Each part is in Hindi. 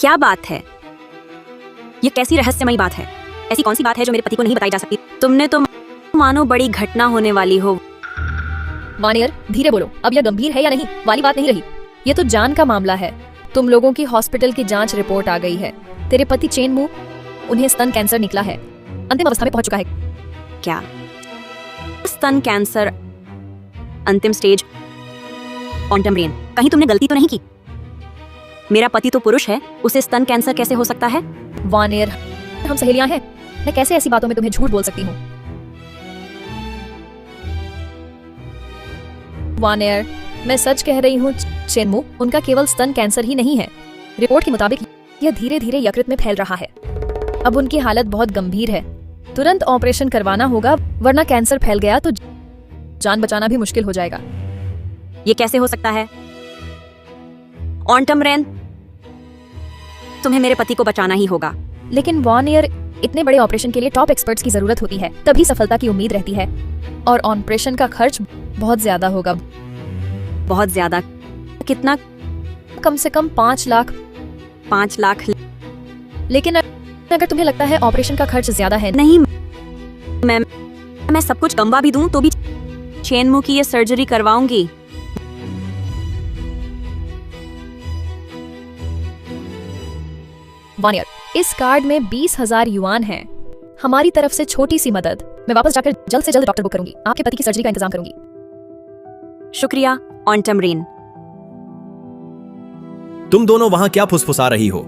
क्या बात है? ये कैसी रहस्यमयी बात है? ऐसी कौन सी बात है जो मेरे पति को नहीं बताई जा सकती? तुमने तो मानो बड़ी घटना होने वाली हो। वानियर, धीरे बोलो। अब यह गंभीर है या नहीं वाली बात नहीं रही। ये तो जान का मामला है। तुम लोगों की हॉस्पिटल की जांच रिपोर्ट आ गई है। तेरे पति चेनमू, उन्हें स्तन कैंसर निकला है, अंतिम अवस्था में पहुंच चुका है। क्या स्तन कैंसर अंतिम स्टेज? ऑन्टम रेन, कहीं तुमने गलती तो नहीं की? मेरा पति तो पुरुष है, उसे स्तन कैंसर कैसे हो सकता है? वानियर, हम सहेलियां हैं। मैं कैसे ऐसी बातों में तुम्हें झूठ बोल सकती हूँ? वानियर, मैं सच कह रही हूँ चेनमू, उनका केवल स्तन कैंसर ही नहीं है। रिपोर्ट के मुताबिक यह धीरे धीरे यकृत में फैल रहा है। अब उनकी हालत बहुत गंभीर है। तुरंत ऑपरेशन करवाना होगा, वरना कैंसर फैल गया तो जान बचाना भी मुश्किल हो जाएगा। ये कैसे हो सकता है? ऑन्टम रेन, तुम्हें मेरे पति को बचाना ही होगा। लेकिन वानियर, इतने बड़े ऑपरेशन के लिए टॉप एक्सपर्ट्स की जरूरत होती है, तभी सफलता की उम्मीद रहती है। और ऑपरेशन का खर्च बहुत ज्यादा होगा। बहुत ज्यादा? कितना? कम से कम 5 लाख। 5 लाख? लेकिन अगर तुम्हें लगता है ऑपरेशन का खर्च ज्यादा है, नहीं, मैं सब कुछ गंवा भी दूं तो भी चेनमू की ये सर्जरी करवाऊंगी। वानियर, इस कार्ड में 20,000 युआन है। हमारी तरफ से छोटी सी मदद। मैं वापस जाकर जल्द से जल्द डॉक्टर बुक करूंगी। आपके पति की सर्जरी का इंतजाम करूंगी। शुक्रिया ऑन्टम रेन। तुम दोनों वहां क्या फुसफुसा रही हो?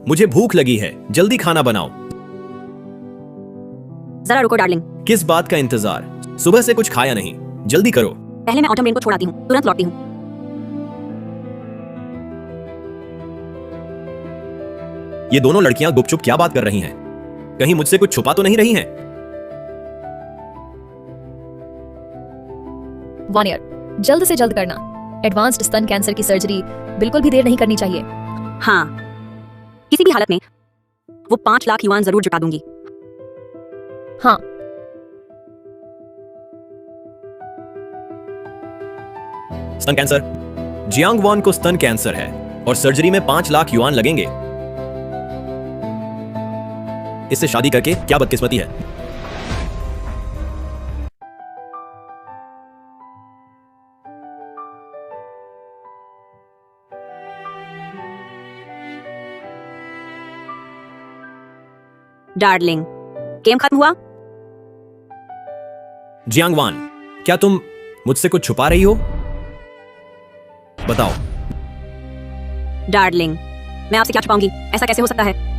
मुझे भूख लगी है, जल्दी खाना बनाओ। जरा रुको डार्लिंग। किस बात का इंतजार? सुबह से कुछ खाया नहीं, जल्दी करो। पहले मैं ऑन्टम रेन को छोड़ाती हूँ, तुरंत लौटती हूँ। ये दोनों लड़कियां गुपचुप क्या बात कर रही हैं? कहीं मुझसे कुछ छुपा तो नहीं रही हैं? वानियर, जल्द से जल्द करना। एडवांस्ड स्तन कैंसर की सर्जरी बिल्कुल भी देर नहीं करनी चाहिए। हाँ, किसी भी हालत में वो 5 लाख युआन जरूर जुटा दूंगी। हाँ। स्तन कैंसर? जियांग वॉन को स्तन कैंसर है और सर्जरी में 5 लाख युआन लगेंगे। इससे शादी करके क्या बदकिस्मती है। डार्लिंग, गेम खत्म हुआ? जियांग वान, क्या तुम मुझसे कुछ छुपा रही हो? बताओ। डार्लिंग, मैं आपसे क्या छुपाऊंगी? ऐसा कैसे हो सकता है?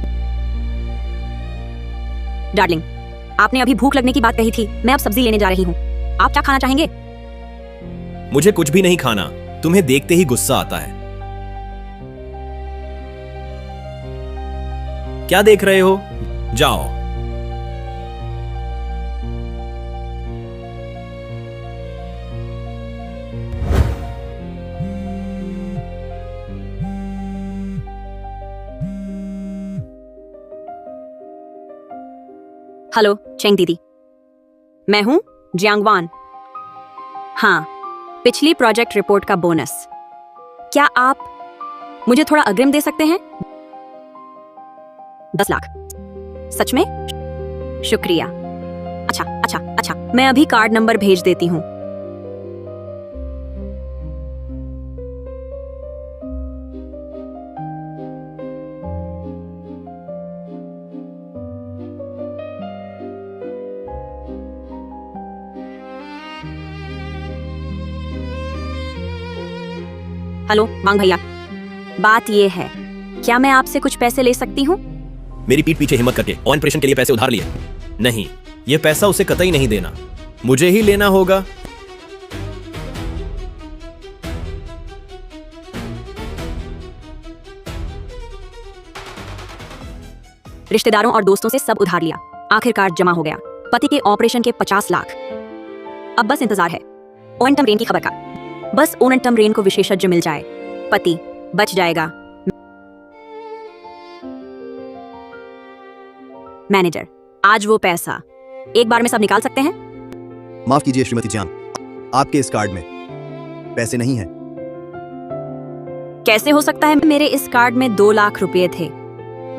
डार्लिंग, आपने अभी भूख लगने की बात कही थी। मैं अब सब्जी लेने जा रही हूँ। आप क्या खाना चाहेंगे? मुझे कुछ भी नहीं खाना। तुम्हें देखते ही गुस्सा आता है। क्या देख रहे हो? जाओ। हेलो चेंग दीदी, मैं हूं जियांग वान। हाँ, पिछली प्रोजेक्ट रिपोर्ट का बोनस। क्या आप मुझे थोड़ा अग्रिम दे सकते हैं? 10 लाख? सच में? शुक्रिया। अच्छा, मैं अभी कार्ड नंबर भेज देती हूँ। हेलो वांग भैया, बात ये है, क्या मैं आपसे कुछ पैसे ले सकती हूँ? मेरी पीठ पीछे हिम्मत करके ऑपरेशन के लिए पैसे उधार लिए? नहीं, यह पैसा उसे कतई नहीं देना, मुझे ही लेना होगा। रिश्तेदारों और दोस्तों से सब उधार लिया, आखिरकार जमा हो गया पति के ऑपरेशन के 50 लाख। अब बस इंतजार है ओनटम रेन की खबर का। बस ओनटम रेन को विशेषज्ञ मिल जाए, पति बच जाएगा। मैनेजर, आज वो पैसा एक बार में सब निकाल सकते हैं? माफ कीजिए श्रीमती जान, आपके इस कार्ड में पैसे नहीं हैं। कैसे हो सकता है? मेरे इस कार्ड में 2 लाख रुपए थे।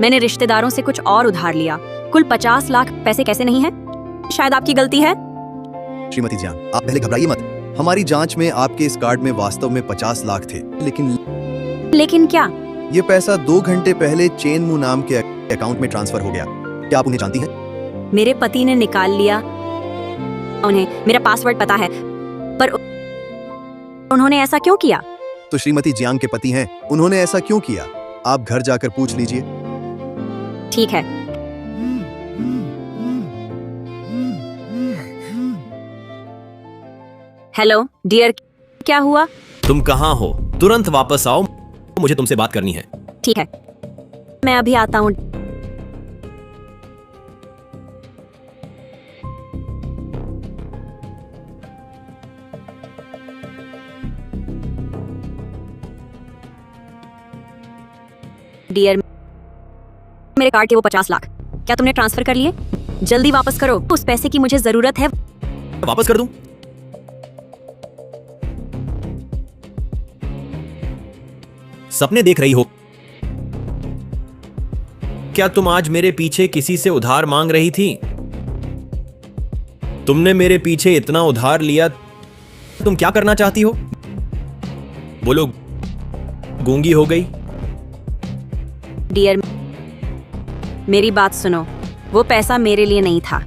मैंने रिश्तेदारों से कुछ और उधार लिया। कुल 50 लाख पैसे कैसे नहीं है? शायद आपकी गलती है। श्रीमती जियांग, आप पहले घबराइए मत। हमारी जांच में आपके इस कार्ड में वास्तव में 50 लाख थे, लेकिन क्या? ये पैसा 2 घंटे पहले चेन मू नाम के अकाउंट में ट्रांसफर हो गया। क्या आप उन्हें जानती हैं? मेरे पति ने निकाल लिया। उन्हें मेरा पासवर्ड पता है, पर उन्होंने ऐसा क्यों किया? तो श्रीमती जियांग के पति हैं, उन्होंने ऐसा क्यों किया? आप घर जाकर पूछ लीजिए। ठीक है। हेलो डियर, क्या हुआ? तुम कहाँ हो? तुरंत वापस आओ, मुझे तुमसे बात करनी है। ठीक है, मैं अभी आता हूँ। डियर, मेरे कार्ड के वो 50 लाख क्या तुमने ट्रांसफर कर लिए? जल्दी वापस करो, उस पैसे की मुझे जरूरत है। वापस कर दूं? सपने देख रही हो क्या? तुम आज मेरे पीछे किसी से उधार मांग रही थी? तुमने मेरे पीछे इतना उधार लिया, तुम क्या करना चाहती हो? बोलो। गूंगी हो गई? डियर, मेरी बात सुनो, वो पैसा मेरे लिए नहीं था।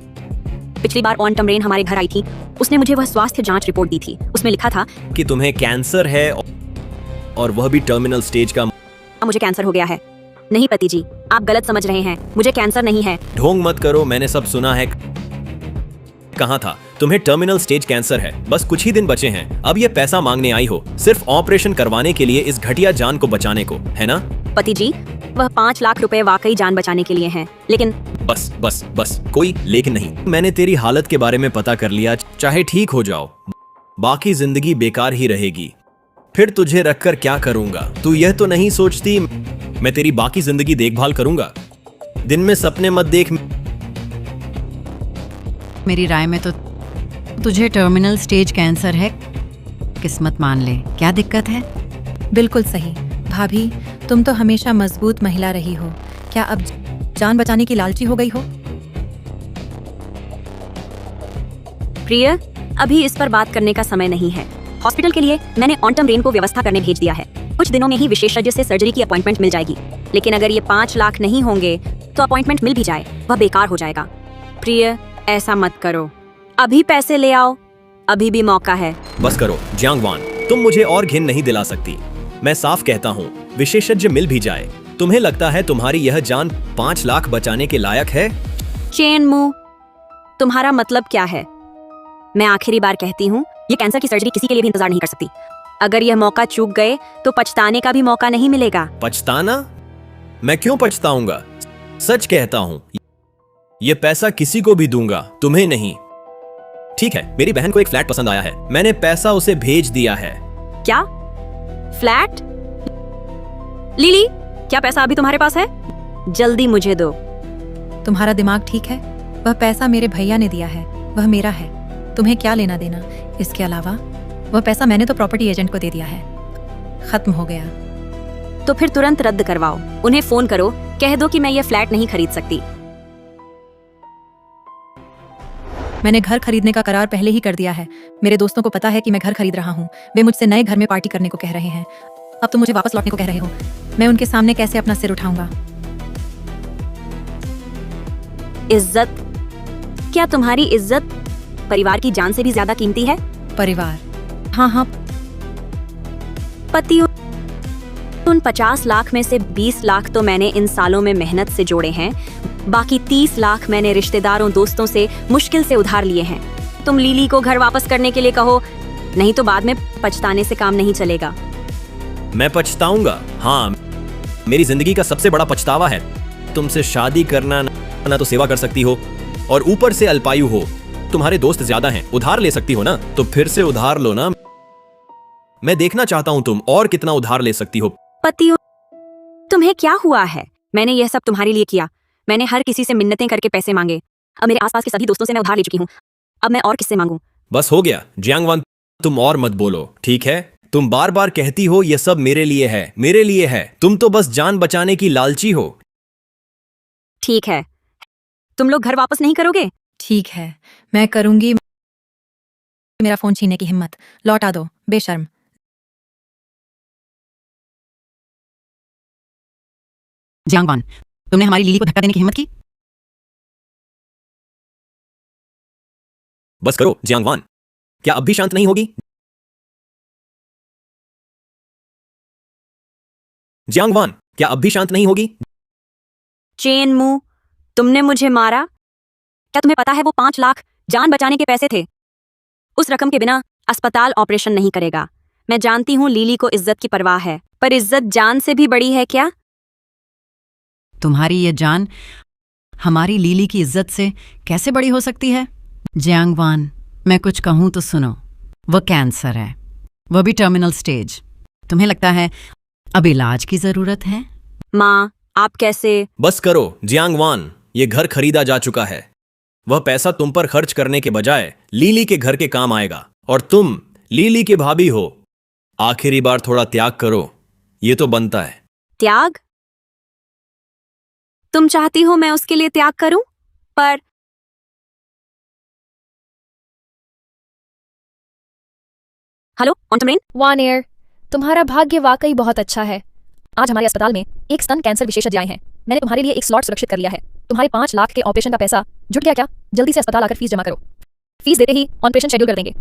पिछली बार ऑन टर्म रेन हमारे घर आई थी, उसने मुझे वह स्वास्थ्य जांच रिपोर्ट दी थी। उसमें लिखा था कि तुम्हें कैंसर है, और वह भी टर्मिनल स्टेज का। मुझे कैंसर हो गया है। नहीं पति जी, आप गलत समझ रहे हैं, मुझे कैंसर नहीं है। ढोंग मत करो, मैंने सब सुना है। कहा था तुम्हें टर्मिनल स्टेज कैंसर है, बस कुछ ही दिन बचे हैं। अब ये पैसा मांगने आई हो सिर्फ ऑपरेशन करवाने के लिए, इस घटिया जान को बचाने को, है ना? पति जी, वह 5 लाख रुपए वाकई जान बचाने के लिए हैं, लेकिन बस बस बस, कोई लेकिन नहीं। मैंने तेरी हालत के बारे में पता कर लिया, चाहे ठीक हो जाओ, बाकी जिंदगी बेकार ही रहेगी। फिर तुझे रखकर क्या करूंगा? तू यह तो नहीं सोचती मैं तेरी बाकी जिंदगी देखभाल करूंगा? दिन में सपने मत देख। मेरी राय में तो तुझे टर्मिनल स्टेज कैंसर है, किस्मत मान ले। क्या दिक्कत है? बिल्कुल सही भाभी, तुम तो हमेशा मजबूत महिला रही हो, क्या अब जान बचाने की लालची हो गई हो? प्रिय, अभी इस पर बात करने का समय नहीं है। हॉस्पिटल के लिए मैंने ऑन टर्म रेन को व्यवस्था करने भेज दिया है। कुछ दिनों में ही विशेषज्ञ से सर्जरी की अपॉइंटमेंट मिल जाएगी। लेकिन अगर ये 5 लाख नहीं होंगे तो अपॉइंटमेंट मिल भी जाए, वह बेकार हो जाएगा। प्रिय, ऐसा मत करो, अभी पैसे ले आओ, अभी भी मौका है। बस करो जियांग वान, तुम मुझे और घिन नहीं दिला सकती। मैं साफ कहता हूँ, विशेषज्ञ मिल भी जाए, तुम्हें लगता है तुम्हारी यह जान 5 लाख बचाने के लायक है? चेन मू, तुम्हारा मतलब क्या है? मैं आखिरी बार कहती हूँ, ये कैंसर की सर्जरी किसी के लिए भी इंतजार नहीं कर सकती। अगर यह मौका चूक गए तो पछताने का भी मौका नहीं मिलेगा। पछताना? मैं क्यों पछताऊंगा? सच कहता हूँ, ये पैसा किसी को भी दूंगा, तुम्हें नहीं। ठीक है, मेरी बहन को एक फ्लैट पसंद आया है, मैंने पैसा उसे भेज दिया है। क्या? फ्लैट? लिली, क्या पैसा अभी तुम्हारे पास है? जल्दी मुझे दो। तुम्हारा दिमाग ठीक है? वह पैसा मेरे भैया ने दिया है, वह मेरा है, तुम्हें क्या लेना देना? इसके अलावा वह पैसा मैंने तो प्रॉपर्टी एजेंट को दे दिया है, खत्म हो गया। तो फिर तुरंत रद्द करवाओ, उन्हें फोन करो, कह दो कि मैं ये फ्लैट नहीं खरीद सकती। मैंने घर खरीदने का करार पहले ही कर दिया है। मेरे दोस्तों को पता है कि मैं घर खरीद रहा हूँ। वे मुझसे नए घर में पार्टी करने को कह रहे हैं। अब तुम मुझे वापस लौटने को कह रहे हो। मैं उनके सामने कैसे अपना सिर उठाऊंगा? इज्जत? क्या तुम्हारी इज्जत परिवार की जान से भी ज्यादा कीमती है? परिवार? हाँ, पति, उन 50 लाख में से 20 लाख तो मैंने इन सालों में मेहनत से जोड़े हैं, बाकी 30 लाख मैंने रिश्तेदारों दोस्तों से मुश्किल से उधार लिए हैं। तुम लिली को घर वापस करने के लिए कहो, नहीं तो बाद में पछताने से काम नहीं चलेगा। मैं पछताऊंगा? हाँ, मेरी जिंदगी का सबसे बड़ा पछतावा है। तुमसे शादी करना ना तो सेवा कर सकती हो, और ऊपर से अल्पायु हो। तुम्हारे दोस्त ज्यादा हैं, उधार ले सकती हो ना, तो फिर से उधार लो ना। मैं देखना चाहता हूं तुम और कितना उधार ले सकती हो। पति, तुम्हें क्या हुआ है? मैंने यह सब तुम्हारे लिए किया। मैंने हर किसी से मिन्नतें करके पैसे मांगे। अब मेरे आसपास के सभी दोस्तों से मैं उधार ले चुकी हूँ। अब मैं और किससे मांगूं? बस हो गया जियांग वान, तुम और मत बोलो, ठीक है? तुम बार बार कहती हो ये सब मेरे लिए है, मेरे लिए है। तुम तो बस जान बचाने की लालची हो। ठीक है, तुम लोग घर वापस नहीं करोगे? ठीक है, मैं करूंगी। मेरा फोन छीनने की हिम्मत, लौटा दो बेशर्म। जियांगवान, तुमने हमारी लीली को धक्का देने की हिम्मत की? बस करो जियांगवान, क्या अब भी शांत नहीं होगी? जियांगवान, क्या अब भी शांत नहीं होगी? चेनमू, तुमने मुझे मारा? क्या तुम्हें पता है वो 5 लाख जान बचाने के पैसे थे? उस रकम के बिना अस्पताल ऑपरेशन नहीं करेगा। मैं जानती हूँ लीली को इज्जत की परवाह है, पर इज्जत जान से भी बड़ी है क्या? तुम्हारी ये जान हमारी लीली की इज्जत से कैसे बड़ी हो सकती है? जियांगवान, मैं कुछ कहूं तो सुनो। वो कैंसर है, वो भी टर्मिनल स्टेज। तुम्हें लगता है अब इलाज की जरूरत है? माँ, आप कैसे? बस करो जियांगवान, ये घर खरीदा जा चुका है। वह पैसा तुम पर खर्च करने के बजाय लीली के घर के काम आएगा, और तुम लीली की भाभी हो। आखिरी बार थोड़ा त्याग करो, ये तो बनता है। त्याग? तुम चाहती हो मैं उसके लिए त्याग करूं? पर हेलो ऑन्टमरेन, 1 ईयर, तुम्हारा भाग्य वाकई बहुत अच्छा है। आज हमारे अस्पताल में एक स्तन कैंसर विशेषज्ञ आए हैं। मैंने तुम्हारे लिए एक स्लॉट सुरक्षित कर लिया है। तुम्हारे 5 लाख के ऑपरेशन का पैसा जुट गया क्या? जल्दी से अस्पताल आकर फीस जमा करो। फीस देते ही ऑपरेशन शेड्यूल कर देंगे।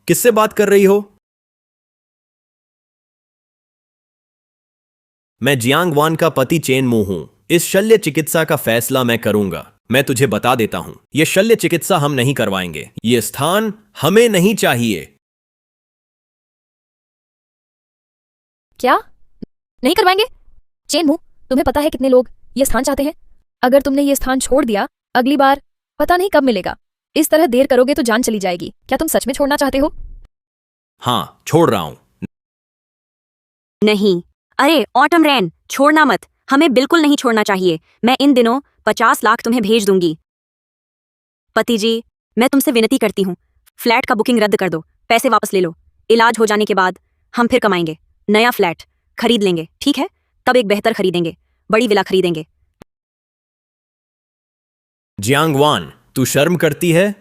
किससे बात कर रही हो? मैं जियांगवान का पति चेनमू हूं। इस शल्य चिकित्सा का फैसला मैं करूंगा। मैं तुझे बता देता हूं, यह शल्य चिकित्सा हम नहीं करवाएंगे। यह स्थान हमें नहीं चाहिए। क्या नहीं करवाएंगे? चेनमू, तुम्हें पता है कितने लोग ये स्थान चाहते हैं? अगर तुमने ये स्थान छोड़ दिया, अगली बार पता नहीं कब मिलेगा। इस तरह देर करोगे तो जान चली जाएगी। क्या तुम सच में छोड़ना चाहते हो? हां, छोड़ रहा हूं। नहीं। अरे ऑटमरेन, छोड़ना मत, हमें बिल्कुल नहीं छोड़ना चाहिए। मैं इन दिनों 50 लाख तुम्हें भेज दूंगी। पति जी, मैं तुमसे विनती करती हूँ, फ्लैट का बुकिंग रद्द कर दो, पैसे वापस ले लो। इलाज हो जाने के बाद हम फिर कमाएंगे, नया फ्लैट खरीद लेंगे, ठीक है? तब एक बेहतर खरीदेंगे, बड़ी विला खरीदेंगे। जियांगवान, तू शर्म करती है?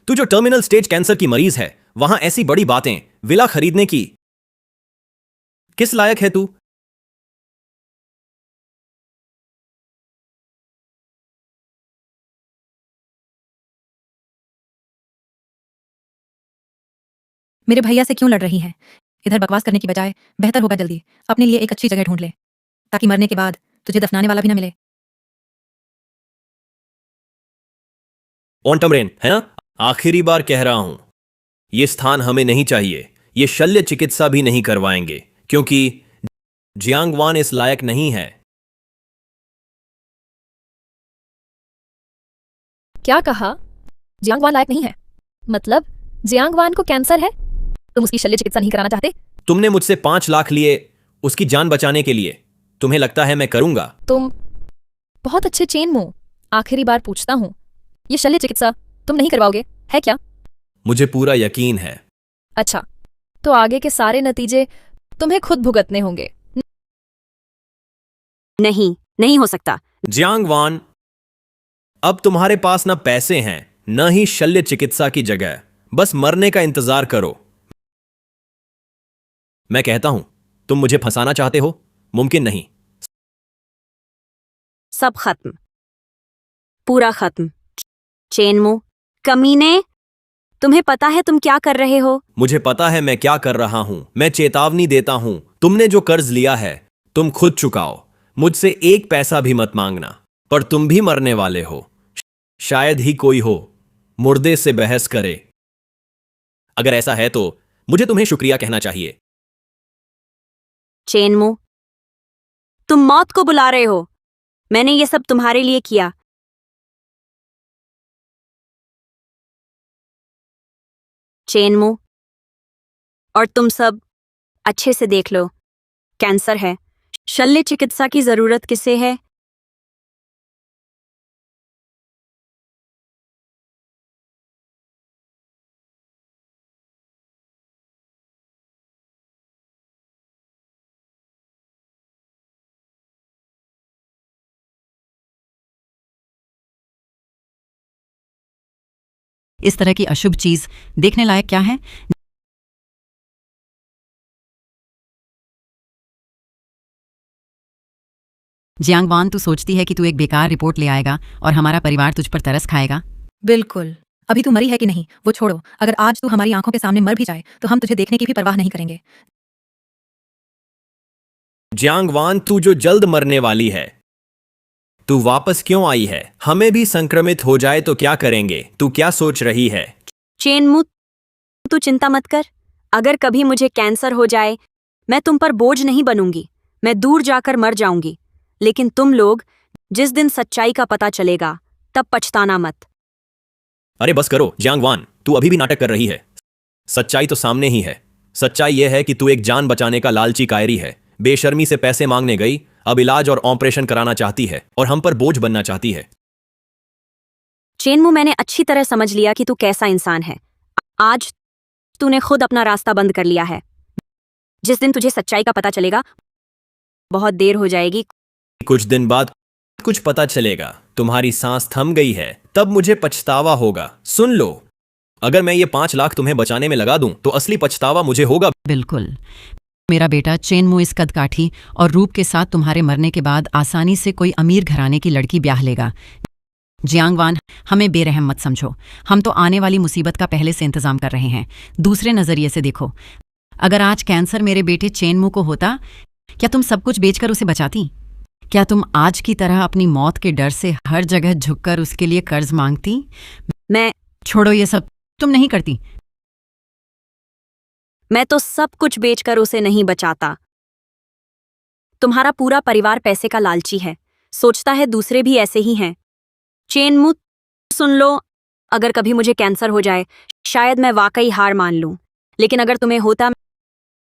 तू जो टर्मिनल स्टेज कैंसर की मरीज है, वहां ऐसी बड़ी बातें विला खरीदने की किस लायक है तू? मेरे भैया से क्यों लड़ रही है? इधर बकवास करने की बजाय बेहतर होगा जल्दी अपने लिए एक अच्छी जगह ढूंढ ले, ताकि मरने के बाद तुझे दफनाने वाला भी ना मिले। ऑन्टमरेन, है ना? आखिरी बार कह रहा हूं, यह स्थान हमें नहीं चाहिए। यह शल्य चिकित्सा भी नहीं करवाएंगे, क्योंकि जियांगवान इस लायक नहीं है। क्या कहा? जियांगवान लायक नहीं है? मतलब जियांगवान को कैंसर है? तुम उसकी शल्य चिकित्सा नहीं कराना चाहते? तुमने मुझसे 5 लाख लिए उसकी जान बचाने के लिए। तुम्हें लगता है मैं करूंगा? तुम बहुत अच्छे चेनमू, आखिरी बार पूछता हूँ, ये शल्य चिकित्सा तुम नहीं करवाओगे, है क्या? मुझे पूरा यकीन है। अच्छा, तो आगे के सारे नतीजे तुम्हें खुद भुगतने होंगे। नहीं, नहीं हो सकता। जियांगवान, अब तुम्हारे पास न पैसे हैं न ही शल्य चिकित्सा की जगह। बस मरने का इंतजार करो। मैं कहता हूं, तुम मुझे फंसाना चाहते हो? मुमकिन नहीं। सब खत्म, पूरा खत्म। चेनमू, कमीने, तुम्हें पता है तुम क्या कर रहे हो? मुझे पता है मैं क्या कर रहा हूं। मैं चेतावनी देता हूं, तुमने जो कर्ज लिया है तुम खुद चुकाओ। मुझसे एक पैसा भी मत मांगना। पर तुम भी मरने वाले हो। शायद ही कोई हो मुर्दे से बहस करे। अगर ऐसा है तो मुझे तुम्हें शुक्रिया कहना चाहिए। चेनमू, तुम मौत को बुला रहे हो। मैंने ये सब तुम्हारे लिए किया। चेनमू, और तुम सब अच्छे से देख लो, कैंसर है। शल्य चिकित्सा की जरूरत किसे है? इस तरह की अशुभ चीज देखने लायक क्या है? जियांगवान, तू सोचती है कि तू एक बेकार रिपोर्ट ले आएगा और हमारा परिवार तुझ पर तरस खाएगा? बिल्कुल। अभी तू मरी है कि नहीं वो छोड़ो, अगर आज तू हमारी आंखों के सामने मर भी जाए तो हम तुझे देखने की भी परवाह नहीं करेंगे। जियांगवान, तू जो जल्द मरने वाली है, तू वापस क्यों आई है? हमें भी संक्रमित हो जाए तो क्या करेंगे? तू क्या सोच रही है? चेनमू, तू चिंता मत कर। अगर कभी मुझे कैंसर हो जाए, मैं तुम पर बोझ नहीं बनूंगी। मैं दूर जाकर मर जाऊंगी। लेकिन तुम लोग, जिस दिन सच्चाई का पता चलेगा, तब पछताना मत। अरे बस करो जियांगवान, तू अभी भी नाटक कर रही है। सच्चाई तो सामने ही है। सच्चाई यह है कि तू एक जान बचाने का लालची कायरी है। बेशर्मी से पैसे मांगने गई, अब इलाज और ऑपरेशन कराना चाहती है और हम पर बोझ बनना चाहती है। चेनमू, मैंने अच्छी तरह समझ लिया कि तू कैसा इंसान है। आज तूने खुद अपना रास्ता बंद कर लिया है। जिस दिन तुझे सच्चाई का पता चलेगा, बहुत देर हो जाएगी। कुछ दिन बाद कुछ पता चलेगा, तुम्हारी सांस थम गई है, तब मुझे पछतावा होगा। सुन लो, अगर मैं ये 5 लाख तुम्हें बचाने में लगा दूं तो असली पछतावा मुझे होगा। बिल्कुल। मेरा बेटा चेनमू इस कदकाठी और रूप के साथ तुम्हारे मरने के बाद आसानी से कोई अमीर घराने की लड़की ब्याह लेगा। जियांगवान, हमें बेरहम मत समझो। हम तो आने वाली मुसीबत का पहले से इंतजाम कर रहे हैं। दूसरे नजरिए से देखो, अगर आज कैंसर मेरे बेटे चेनमू को होता, क्या तुम सब कुछ बेचकर उसे बचाती? क्या तुम आज की तरह अपनी मौत के डर से हर जगह झुककर उसके लिए कर्ज मांगती? मैं छोड़ो ये सब, तुम नहीं करती। मैं तो सब कुछ बेचकर उसे नहीं बचाता। तुम्हारा पूरा परिवार पैसे का लालची है, सोचता है दूसरे भी ऐसे ही हैं। चेनमू, सुन लो, अगर कभी मुझे कैंसर हो जाए, शायद मैं वाकई हार मान लूं। लेकिन अगर तुम्हें होता,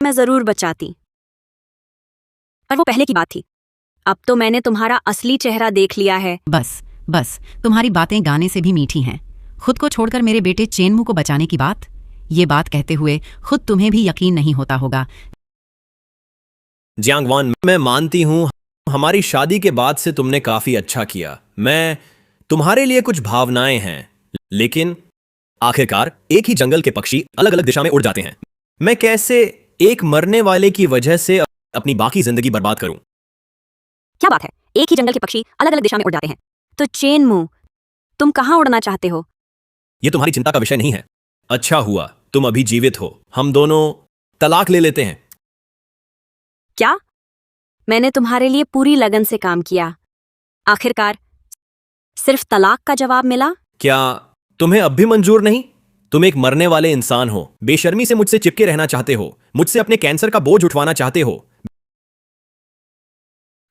मैं जरूर बचाती। पर वो पहले की बात थी। अब तो मैंने तुम्हारा असली चेहरा देख लिया है। बस बस, तुम्हारी बातें गाने से भी मीठी हैं। खुद को छोड़कर मेरे बेटे चेनमू को बचाने की बात, ये बात कहते हुए खुद तुम्हें भी यकीन नहीं होता होगा। जियांगवान, मैं मानती हूं हमारी शादी के बाद से तुमने काफी अच्छा किया। मैं तुम्हारे लिए कुछ भावनाएं हैं, लेकिन आखिरकार एक ही जंगल के पक्षी अलग अलग दिशा में उड़ जाते हैं। मैं कैसे एक मरने वाले की वजह से अपनी बाकी जिंदगी बर्बाद करूं? क्या बात है, एक ही जंगल के पक्षी अलग अलग दिशा में उड़ जाते हैं। तो चेनमू, तुम कहाँ उड़ना चाहते हो? यह तुम्हारी चिंता का विषय नहीं है। अच्छा हुआ तुम अभी जीवित हो, हम दोनों तलाक ले लेते हैं। क्या? मैंने तुम्हारे लिए पूरी लगन से काम किया, आखिरकार सिर्फ तलाक का जवाब मिला? क्या तुम्हें अब भी मंजूर नहीं? तुम एक मरने वाले इंसान हो, बेशर्मी से मुझसे चिपके रहना चाहते हो, मुझसे अपने कैंसर का बोझ उठवाना चाहते हो।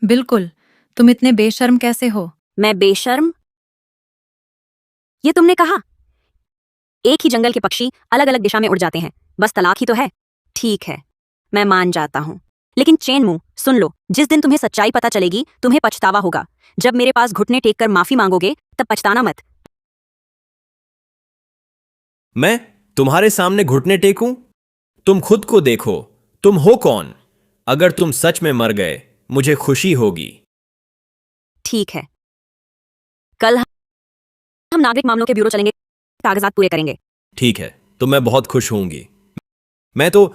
बिल्कुल। तुम इतने बेशर्म कैसे हो? मैं बेशर्म? ये तुमने कहा? एक ही जंगल के पक्षी अलग अलग दिशा में उड़ जाते हैं, बस तलाक ही तो है। ठीक है, मैं मान जाता हूं। लेकिन चेनमू, सुन लो, जिस दिन तुम्हें सच्चाई पता चलेगी, तुम्हें पछतावा होगा। जब मेरे पास घुटने टेक कर माफी मांगोगे, तब पछताना मत। मैं तुम्हारे सामने घुटने टेकूं? तुम खुद को देखो, तुम हो कौन? अगर तुम सच में मर गए, मुझे खुशी होगी। ठीक है, कल हम नागरिक मामलों के ब्यूरो चलेंगे, कागजात पूरे करेंगे। ठीक है, तो मैं बहुत खुश होंगी। मैं तो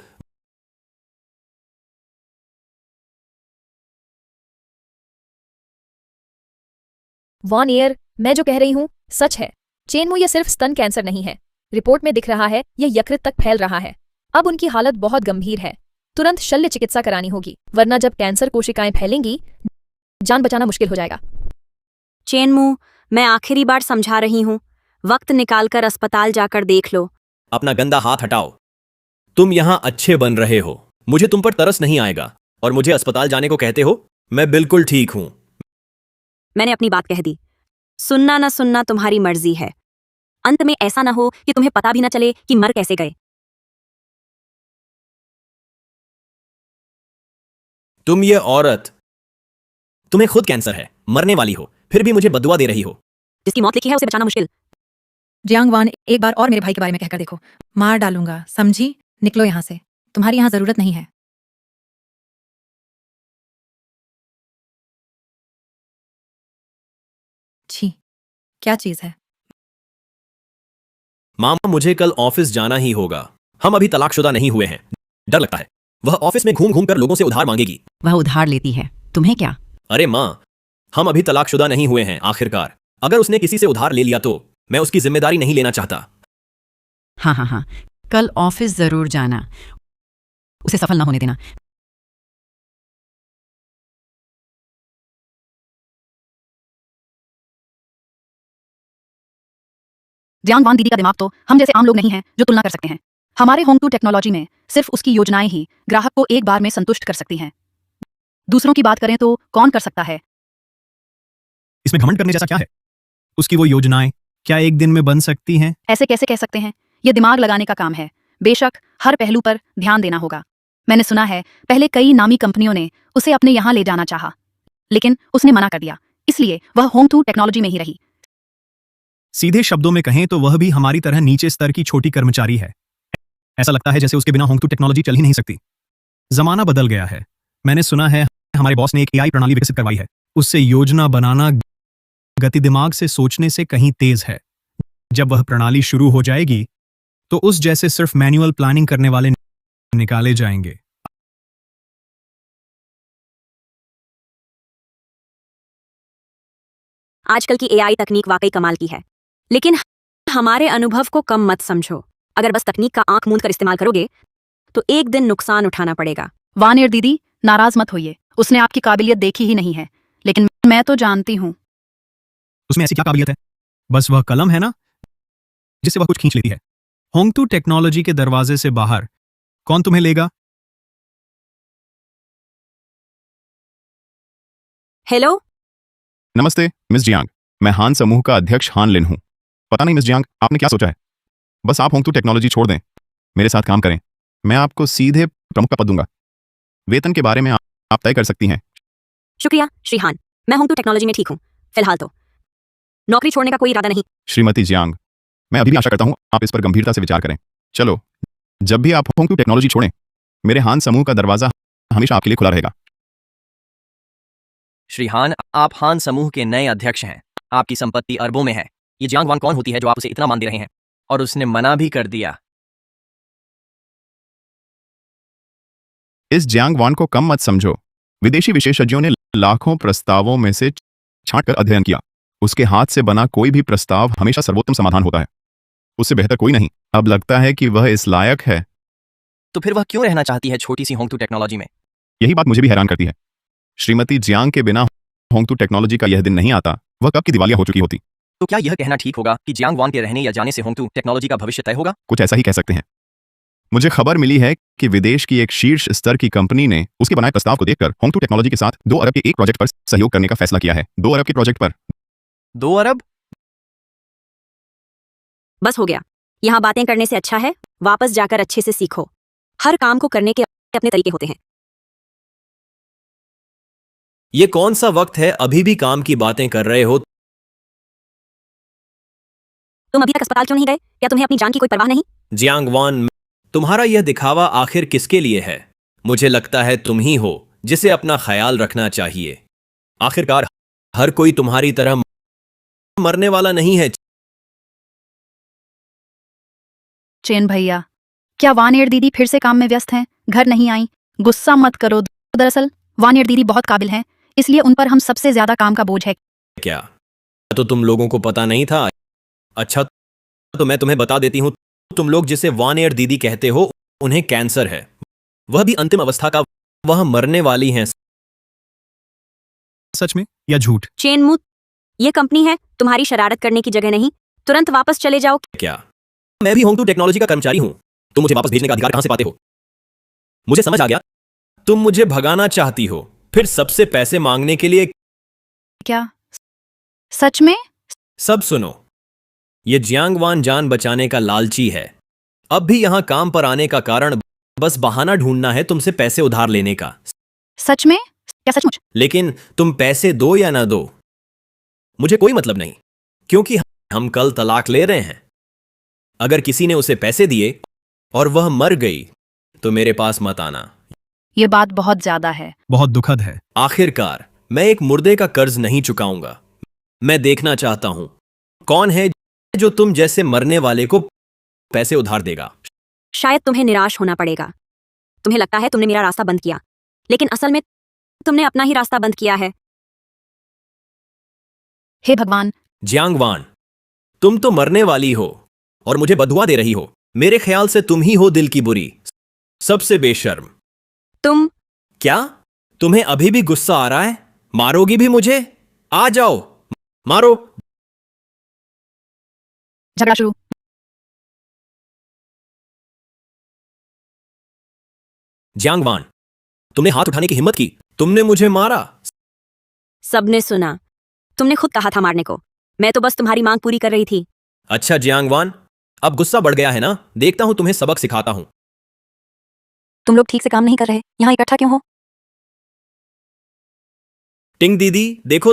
वॉन ईयर, मैं जो कह रही हूँ सच है। चेनमू, ये सिर्फ स्तन कैंसर नहीं है। रिपोर्ट में दिख रहा है यह यकृत तक फैल रहा है। अब उनकी हालत बहुत गंभीर है। तुरंत शल्य चिकित्सा करानी होगी, वरना जब कैंसर कोशिकाएं फैलेंगी, जान बचाना मुश्किल हो जाएगा। चेनमू, मैं आखिरी बार समझा रही हूं, वक्त निकालकर अस्पताल जाकर देख लो। अपना गंदा हाथ हटाओ। तुम यहां अच्छे बन रहे हो, मुझे तुम पर तरस नहीं आएगा। और मुझे अस्पताल जाने को कहते हो? मैं बिल्कुल ठीक हूं। मैंने अपनी बात कह दी। सुनना ना सुनना तुम्हारी मर्जी है। अंत में ऐसा ना हो कि तुम्हें पता भी ना चले कि मर कैसे गए। तुम ये औरत, तुम्हें खुद कैंसर है, मरने वाली हो, फिर भी मुझे बदुआ दे रही हो। जिसकी मौत लिखी है उसे बचाना मुश्किल। जियांगवान, एक बार और मेरे भाई के बारे में कहकर देखो। मार डालूंगा, समझी? निकलो यहां से, तुम्हारी यहां जरूरत नहीं है। छी, क्या चीज है? मामा मुझे कल ऑफिस जाना ही होगा। हम अभी तलाकशुदा नहीं हुए हैं। डर लगता है वह ऑफिस में घूम घूम कर लोगों से उधार मांगेगी। वह उधार लेती है, तुम्हें क्या? अरे माँ, हम अभी तलाकशुदा नहीं हुए हैं। आखिरकार अगर उसने किसी से उधार ले लिया तो मैं उसकी जिम्मेदारी नहीं लेना चाहता। हाँ हाँ हाँ, कल ऑफिस जरूर जाना, उसे सफल ना होने देना। ज्यांगवान दीदी का दिमाग तो हम जैसे आम लोग नहीं हैं जो तुलना कर सकते हैं। हमारे होंग टू टेक्नोलॉजी में सिर्फ उसकी योजनाएं ही ग्राहक को एक बार में संतुष्ट कर सकती हैं। दूसरों की बात करें तो कौन कर सकता है? इसमें घमंड करने जैसा क्या है? उसकी वो योजनाएं क्या एक दिन में बन सकती हैं? ऐसे कैसे कह सकते हैं? ये दिमाग लगाने का काम है। बेशक हर पहलू पर ध्यान देना होगा। मैंने सुना है पहले कई नामी कंपनियों ने उसे अपने यहां ले जाना चाहा, लेकिन उसने मना कर दिया, इसलिए वह होंग टू टेक्नोलॉजी में ही रही। सीधे शब्दों में कहें तो वह भी हमारी तरह नीचे स्तर की छोटी कर्मचारी है। ऐसा लगता है जैसे उसके बिना होंग टू टेक्नोलॉजी चल ही नहीं सकती। जमाना बदल गया है। मैंने सुना है हमारे बॉस ने एक एआई प्रणाली विकसित करवाई है। उससे योजना बनाना गति दिमाग से सोचने से कहीं तेज है। जब वह प्रणाली शुरू हो जाएगी तो उस जैसे सिर्फ मैनुअल प्लानिंग करने वाले निकाले जाएंगे। आजकल की एआई तकनीक वाकई कमाल की है, लेकिन हमारे अनुभव को कम मत समझो। अगर बस तकनीक का आंख मूंद कर इस्तेमाल करोगे तो एक दिन नुकसान उठाना पड़ेगा। वानियर दीदी, नाराज मत होइए, उसने आपकी काबिलियत देखी ही नहीं है, लेकिन मैं तो जानती हूँ। उसमें ऐसी क्या काबिलियत है? बस वह कलम है ना, जिससे वह कुछ खींच लेती है। होंग टू टेक्नोलॉजी के दरवाजे से बाहर कौन तुम्हें लेगा? हेलो, नमस्ते मिस जियांग, मैं हान समूह का अध्यक्ष हान लिन हूं। पता नहीं मिस जियांग, आपने क्या सोचा है? बस आप होंग टू टेक्नोलॉजी छोड़ दें, मेरे साथ काम करें। मैं आपको सीधे प्रमुख का पद दूंगा। वेतन के बारे में आप तय कर सकती हैं। शुक्रिया श्रीहान, मैं होंग टू टेक्नोलॉजी में ठीक हूँ फिलहाल तो। नौकरी छोड़ने का कोई इरादा नहीं। श्रीमती जियांग, मैं अभी भी आशा करता हूं आप इस पर गंभीरता से विचार करें। चलो, जब भी आप होंग टू टेक्नोलॉजी छोड़ें, मेरे हान समूह का दरवाजा हमेशा आपके लिए खुला रहेगा। श्री हान, आप हान समूह के नए अध्यक्ष हैं। आपकी संपत्ति अरबों में है। ये जियांगवान कौन होती है जो आप उसे इतना मान दे रहे हैं? और उसने मना भी कर दिया। इस जियांगवान को कम मत समझो। विदेशी विशेषज्ञों ने लाखों प्रस्तावों में से छांटकर अध्ययन किया। उसके हाथ से बना कोई भी प्रस्ताव हमेशा सर्वोत्तम समाधान होता है। उससे बेहतर कोई नहीं। अब लगता है कि वह इस लायक है। तो फिर वह क्यों रहना चाहती है छोटी सी होंग टू टेक्नोलॉजी में? यही बात मुझे भी हैरान करती है। श्रीमती जियांग के बिना होंग टू टेक्नोलॉजी का यह दिन नहीं आता। वह कब की दिवालिया हो चुकी होती। तो क्या यह कहना ठीक होगा कि जियांगवान के रहने या जाने से होंग टू टेक्नोलॉजी का भविष्य तय होगा? कुछ ऐसा ही कह सकते हैं। मुझे खबर मिली है कि विदेश की एक शीर्ष स्तर की कंपनी ने उसके बनाए प्रस्ताव को देखकर होंग टू टेक्नोलॉजी के साथ 2 अरब के एक प्रोजेक्ट पर सहयोग करने का फैसला किया है। 2 अरब के प्रोजेक्ट पर 2 अरब? बस हो गया। यहाँ बातें करने से अच्छा है वापस जाकर अच्छे से सीखो। हर काम को करने के अपने तरीके होते हैं। ये कौन सा वक्त है, अभी भी काम की बातें कर रहे हो? तुम अभी तक अस्पताल क्यों नहीं गए? क्या तुम्हें अपनी जान की कोई परवाह नहीं? जियांगवान, तुम्हारा यह दिखावा आखिर किसके लिए है? मुझे लगता है तुम ही हो जिसे अपना ख्याल रखना चाहिए। आखिरकार हर कोई तुम्हारी तरह मरने वाला नहीं है। चेन भैया, क्या वानियर दीदी फिर से काम में व्यस्त हैं? घर नहीं आई? गुस्सा मत करो। दरअसल वानियर दीदी बहुत काबिल हैं, इसलिए उन पर हम सबसे ज्यादा काम का बोझ है। क्या तो तुम लोगों को पता नहीं था? अच्छा, तो मैं तुम्हें बता देती हूं। तुम लोग जिसे वन ईयर दीदी कहते हो, उन्हें कैंसर है। वह भी अंतिम अवस्था का। वह मरने वाली हैं। सच में या झूठ? चेनमू, ये कंपनी है तुम्हारी शरारत करने की जगह नहीं। तुरंत वापस चले जाओ। क्या मैं भी होंग टू टेक्नोलॉजी का कर्मचारी हूं? तुम मुझे वापस भेजने का अधिकार कहां से पाते हो? मुझे समझ आ गया, तुम मुझे भगाना चाहती हो, फिर सबसे पैसे मांगने के लिए। क्या सच में? सब सुनो, ये जियांगवान जान बचाने का लालची है। अब भी यहां काम पर आने का कारण बस बहाना ढूंढना है तुमसे पैसे उधार लेने का। सच में? क्या सचमुच? लेकिन तुम पैसे दो या ना दो, मुझे कोई मतलब नहीं, क्योंकि हम कल तलाक ले रहे हैं। अगर किसी ने उसे पैसे दिए और वह मर गई तो मेरे पास मत आना। ये बात बहुत ज्यादा है। बहुत दुखद है। आखिरकार मैं एक मुर्दे का कर्ज नहीं चुकाऊंगा। मैं देखना चाहता हूं कौन है जो तुम जैसे मरने वाले को पैसे उधार देगा। शायद तुम्हें निराश होना पड़ेगा। तुम्हें लगता है तुमने मेरा रास्ता बंद किया, लेकिन असल में तुमने अपना ही रास्ता बंद किया है। हे भगवान, जियांग वान, तुम तो मरने वाली हो और मुझे बदुआ दे रही हो। मेरे ख्याल से तुम ही हो दिल की बुरी, सबसे बेशर्म। तुम क्या तुम्हें अभी भी गुस्सा आ रहा है? मारोगी भी मुझे? आ जाओ, मारो। झगड़ा शुरू। जियांग वान, तुमने हाथ उठाने की हिम्मत की, तुमने मुझे मारा। सबने सुना। तुमने खुद कहा था मारने को। मैं तो बस तुम्हारी मांग पूरी कर रही थी। अच्छा जियांग वान, अब गुस्सा बढ़ गया है ना? देखता हूं तुम्हें सबक सिखाता हूं। तुम लोग ठीक से काम नहीं कर रहे, यहाँ इकट्ठा क्यों हो? टिंग दीदी देखो।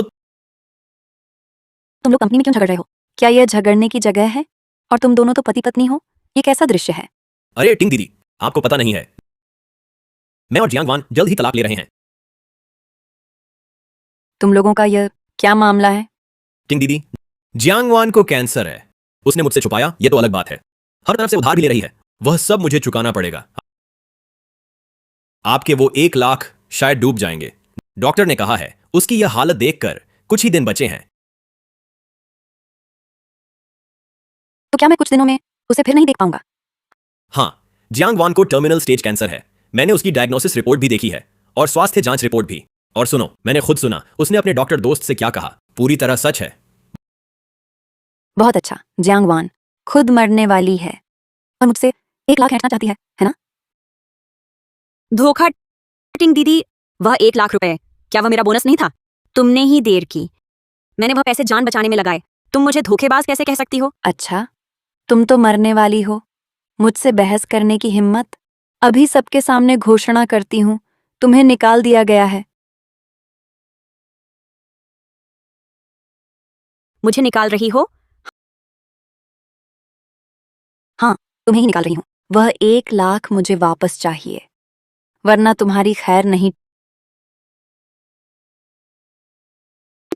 तुम लोग कंपनी में क्यों झगड़ रहे हो? क्या यह झगड़ने की जगह है? और तुम दोनों तो पति पत्नी हो। ये कैसा दृश्य है? अरे टिंग दीदी, आपको पता नहीं है, मैं और जियांग वान जल्द ही तलाक ले रहे हैं। तुम लोगों का यह क्या मामला है? टिंग दीदी, जियांग वान को कैंसर है। उसने मुझसे छुपाया, ये तो अलग बात है। हर तरफ से उधार भी ले रही है। वह सब मुझे चुकाना पड़ेगा। आपके वो 1 लाख शायद डूब जाएंगे। डॉक्टर ने कहा है उसकी यह हालत देखकर कुछ ही दिन बचे हैं। तो क्या मैं कुछ दिनों में उसे फिर नहीं देख पाऊंगा? हाँ, जियांग वान को टर्मिनल स्टेज कैंसर है। मैंने उसकी डायग्नोसिस रिपोर्ट भी देखी है और स्वास्थ्य जांच रिपोर्ट भी। और सुनो, मैंने खुद सुना उसने अपने डॉक्टर दोस्त से क्या कहा। पूरी तरह सच है। बहुत अच्छा। जियांग वान खुद मरने वाली है और मुझसे 1 लाख ऐंठना चाहती है ना? धोखा टिंग दीदी। वह 1 लाख रुपए, क्या वह मेरा बोनस नहीं था? तुमने ही देर की। मैंने वह पैसे जान बचाने में लगाए। तुम मुझे धोखेबाज कैसे कह सकती हो? अच्छा, तुम तो मरने वाली हो। मुझसे बहस करने की हिम्मत? अभी सबके सामने घोषणा करती हूँ, तुम्हें निकाल दिया गया है। मुझे निकाल रही हो? हाँ, तुम्हें ही निकाल रही हूँ। वह 1 लाख मुझे वापस चाहिए, वरना तुम्हारी खैर नहीं।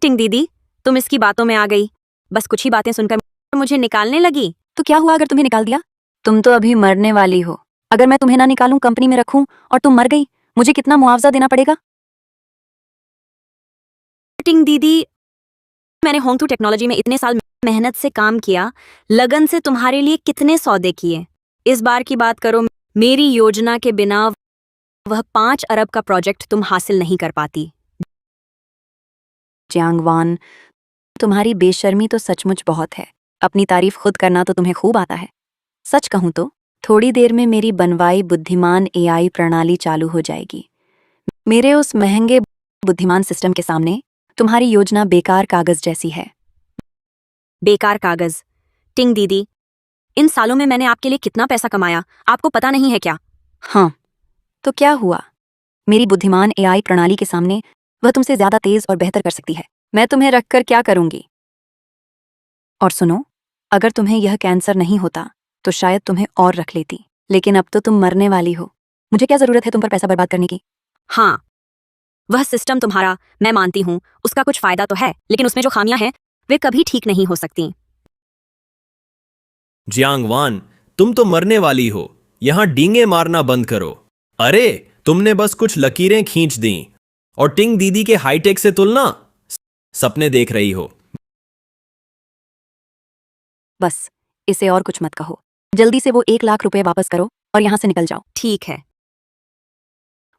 टिंग दीदी, तुम इसकी बातों में आ गई। बस कुछ ही बातें सुनकर मुझे निकालने लगी। तो क्या हुआ अगर तुम्हें निकाल दिया? तुम तो अभी मरने वाली हो। अगर मैं तुम्हें ना निकालूं, कंपनी में रखूं और तुम मर गई, मुझे कितना मुआवजा देना पड़ेगा? टिंग दीदी, मैंने होंगटू टेक्नोलॉजी में इतने साल मेहनत से काम किया, लगन से तुम्हारे लिए कितने सौदे किए। इस बार की बात करो, मेरी योजना के बिना वह 5 अरब का प्रोजेक्ट तुम हासिल नहीं कर पाती। जियांग वान, तुम्हारी बेशर्मी तो सचमुच बहुत है। अपनी तारीफ खुद करना तो तुम्हें खूब आता है। सच कहूं तो थोड़ी देर में मेरी बनवाई बुद्धिमान एआई प्रणाली चालू हो जाएगी। मेरे उस महंगे बुद्धिमान सिस्टम के सामने तुम्हारी योजना बेकार कागज जैसी है। बेकार कागज? टिंग दीदी, इन सालों में मैंने आपके लिए कितना पैसा कमाया, आपको पता नहीं है क्या? हाँ, तो क्या हुआ? मेरी बुद्धिमान एआई प्रणाली के सामने वह तुमसे ज्यादा तेज और बेहतर कर सकती है। मैं तुम्हें रखकर क्या करूंगी? और सुनो, अगर तुम्हें यह कैंसर नहीं होता तो शायद तुम्हें और रख लेती, लेकिन अब तो तुम मरने वाली हो। मुझे क्या जरूरत है तुम पर पैसा बर्बाद करने की? हाँ, वह सिस्टम तुम्हारा, मैं मानती हूं, उसका कुछ फायदा तो है, लेकिन उसमें जो खामियां हैं वे कभी ठीक नहीं हो सकती। जियांग वान, तुम तो मरने वाली हो। यहां डींगे मारना बंद करो। अरे तुमने बस कुछ लकीरें खींच दी और टिंग दीदी के हाईटेक से तुलना, सपने देख रही हो। बस इसे और कुछ मत कहो। जल्दी से वो 1 लाख रुपए वापस करो और यहां से निकल जाओ। ठीक है,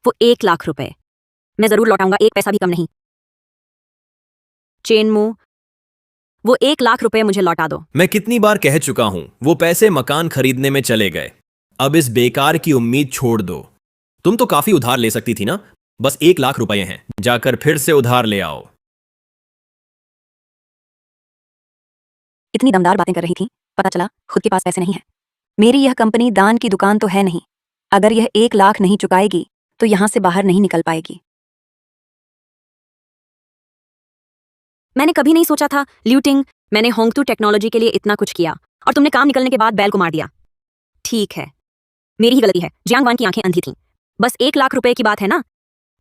वो 1 लाख रुपए मैं जरूर लौटाऊंगा, एक पैसा भी कम नहीं। चेनमू, वो 1 लाख रुपए मुझे लौटा दो। मैं कितनी बार कह चुका हूं, वो पैसे मकान खरीदने में चले गए। अब इस बेकार की उम्मीद छोड़ दो। तुम तो काफी उधार ले सकती थी ना? बस 1 लाख रुपए हैं, जाकर फिर से उधार ले आओ। इतनी दमदार बातें कर रही थी, पता चला खुद के पास पैसे नहीं है। मेरी यह कंपनी दान की दुकान तो है नहीं। अगर यह 1 लाख नहीं चुकाएगी तो यहां से बाहर नहीं निकल पाएगी। मैंने कभी नहीं सोचा था ल्यूटिंग, मैंने होंगटू टेक्नोलॉजी के लिए इतना कुछ किया और तुमने काम निकलने के बाद बैल को मार दिया। ठीक है, मेरी ही गलती है। जियांग वान की आंखें अंधी थीं। बस 1 लाख रुपए की बात है ना,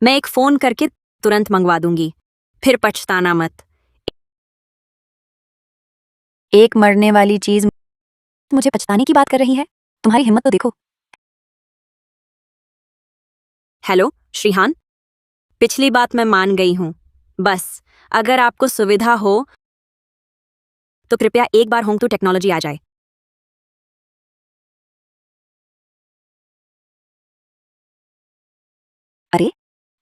मैं एक फोन करके तुरंत मंगवा दूंगी, फिर पछताना मत। एक मरने वाली चीज मुझे पछताने की बात कर रही है? तुम्हारी हिम्मत तो देखो। हेलो श्रीहान, पिछली बात मैं मान गई हूँ। बस अगर आपको सुविधा हो तो कृपया एक बार होंग टू टेक्नोलॉजी आ जाए। अरे,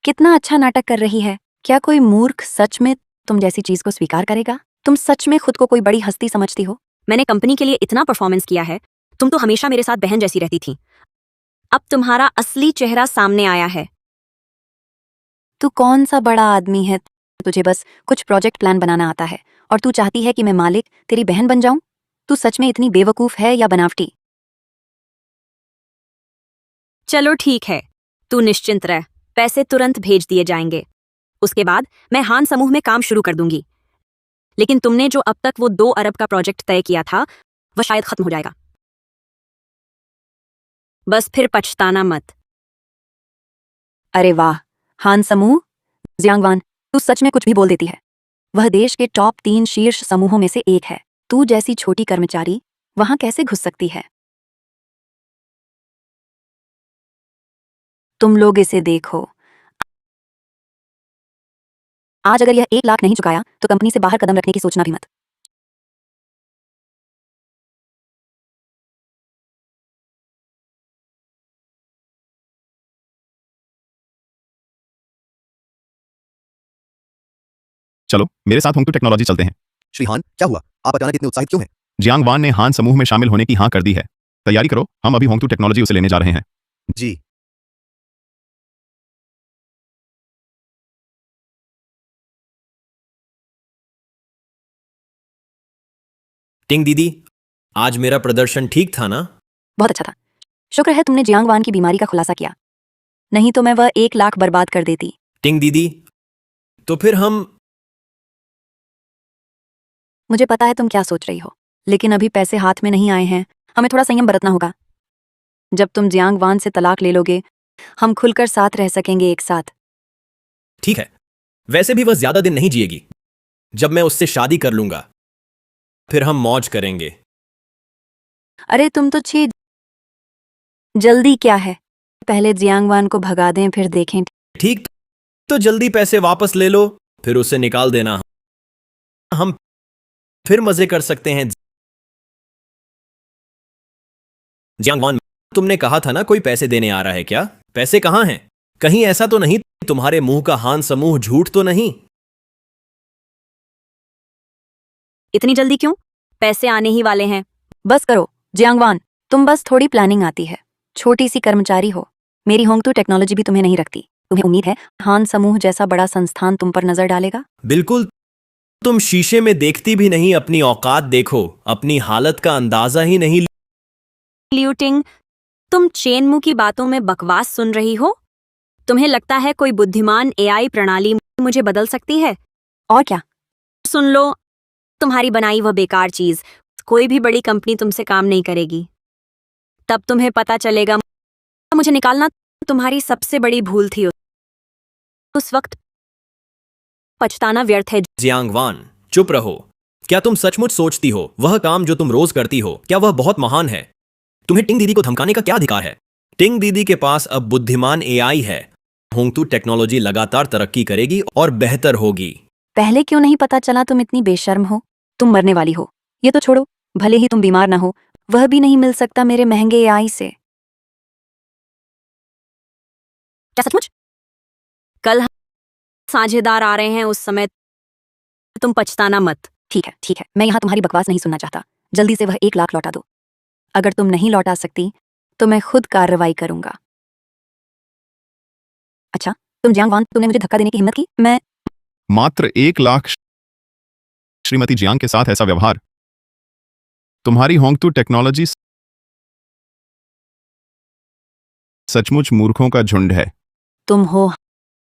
कितना अच्छा नाटक कर रही है। क्या कोई मूर्ख सच में तुम जैसी चीज को स्वीकार करेगा? तुम सच में खुद को कोई बड़ी हस्ती समझती हो? मैंने कंपनी के लिए इतना परफॉर्मेंस किया है। तुम तो हमेशा मेरे साथ बहन जैसी रहती थी। अब तुम्हारा असली चेहरा सामने आया है। तू कौन सा बड़ा आदमी है? तुझे बस कुछ प्रोजेक्ट प्लान बनाना आता है और तू चाहती है कि मैं मालिक तेरी बहन बन जाऊं? तू सच में इतनी बेवकूफ है या बनावटी? चलो ठीक है, तू निश्चिंत रह, पैसे तुरंत भेज दिए जाएंगे। उसके बाद मैं हान समूह में काम शुरू कर दूंगी। लेकिन तुमने जो अब तक वो 2 अरब का प्रोजेक्ट तय किया था वह शायद खत्म हो जाएगा। बस फिर पछताना मत। अरे वाह, हान समूह, जियांगवान, तू सच में कुछ भी बोल देती है। वह देश के टॉप 3 शीर्ष समूहों में से एक है। तू जैसी छोटी कर्मचारी वहां कैसे घुस सकती है? तुम लोग इसे देखो। आज अगर यह 1 लाख नहीं चुकाया तो कंपनी से बाहर कदम रखने की सोचना भी मत। चलो मेरे साथ होंग टू टेक्नोलॉजी चलते हैं। श्री हान, क्या हुआ? आप अचानक इतने उत्साहित क्यों हैं? जियांग वान ने हान समूह में शामिल होने की हाँ कर दी है। तैयारी करो, हम अभी होंग टू टेक्नोलॉजी उसे लेने जा रहे हैं। जी। टिंग दीदी, आज मेरा प्रदर्शन ठीक था ना? बहुत अच्छा था। शुक्र है तुमने जियांगवान की बीमारी का खुलासा किया, नहीं तो मैं वह 1 लाख बर्बाद कर देती। टिंग दीदी, तो फिर हम मुझे पता है तुम क्या सोच रही हो, लेकिन अभी पैसे हाथ में नहीं आए हैं। हमें थोड़ा संयम बरतना होगा। जब तुम जियांगवान से तलाक ले लोगे, हम खुलकर साथ रह सकेंगे एक साथ। ठीक है, वैसे भी वह ज्यादा दिन नहीं जिएगी। जब मैं उससे शादी कर लूंगा फिर हम मौज करेंगे। अरे तुम तो छी, जल्दी क्या है? पहले जियांगवान को भगा दें फिर देखें। ठीक, तो जल्दी पैसे वापस ले लो, फिर उसे निकाल देना। हम फिर मजे कर सकते हैं। जियांगवान, तुमने कहा था ना कोई पैसे देने आ रहा है क्या? पैसे कहां हैं? कहीं ऐसा तो नहीं तुम्हारे मुंह का हान समूह झूठ तो नहीं? इतनी जल्दी क्यों? पैसे आने ही वाले हैं। बस करो जियांगवान, तुम बस थोड़ी प्लानिंग आती है। छोटी सी कर्मचारी हो। मेरी होंग टू टेक्नोलॉजी भी तुम्हें नहीं रखती। तुम्हें उम्मीद है हान समूह जैसा बड़ा संस्थान तुम पर नजर डालेगा? बिल्कुल, तुम शीशे में देखती भी नहीं। अपनी औकात देखो, अपनी हालत का अंदाजा ही नहीं। लियूटिंग, तुम चेनमू की बातों में बकवास सुन रही हो? तुम्हें लगता है कोई बुद्धिमान एआई प्रणाली मुझे बदल सकती है? और क्या? सुन लो, तुम्हारी बनाई वह बेकार चीज कोई भी बड़ी कंपनी तुमसे काम नहीं करेगी। तब तुम्हें पता चलेगा मुझे निकालना तुम्हारी सबसे बड़ी भूल थी। उस वक्त पछताना व्यर्थ है। जियांगवान, चुप रहो। क्या तुम सचमुच सोचती हो वह काम जो तुम रोज करती हो क्या वह बहुत महान है? तुम्हें टिंग दीदी को धमकाने का क्या अधिकार है? टिंग दीदी के पास अब बुद्धिमान एआई है। होंगटू टेक्नोलॉजी लगातार तरक्की करेगी और बेहतर होगी। पहले क्यों नहीं पता चला तुम इतनी बेशर्म हो? तुम मरने वाली हो। ये तो छोड़ो, भले ही तुम बीमार ना हो, वह भी नहीं मिल सकता मेरे महंगे एआई से। क्या सचमुच? कल साझेदार आ रहे हैं, उस समय तुम पछताना मत। ठीक है, मैं यहाँ तुम्हारी बकवास नहीं सुनना चाहता। जल्दी से वह 1 लाख लौटा दो। अगर तुम नहीं लौटा सकती तो मैं खुद कार्रवाई करूंगा। अच्छा, तुम जियांगवान, तुमने मुझे धक्का देने की हिम्मत की? मैं मात्र 1 लाख? श्रीमती जियांग के साथ ऐसा व्यवहार? तुम्हारी होंग टू टेक्नोलॉजी सचमुच मूर्खों का झुंड है। तुम हो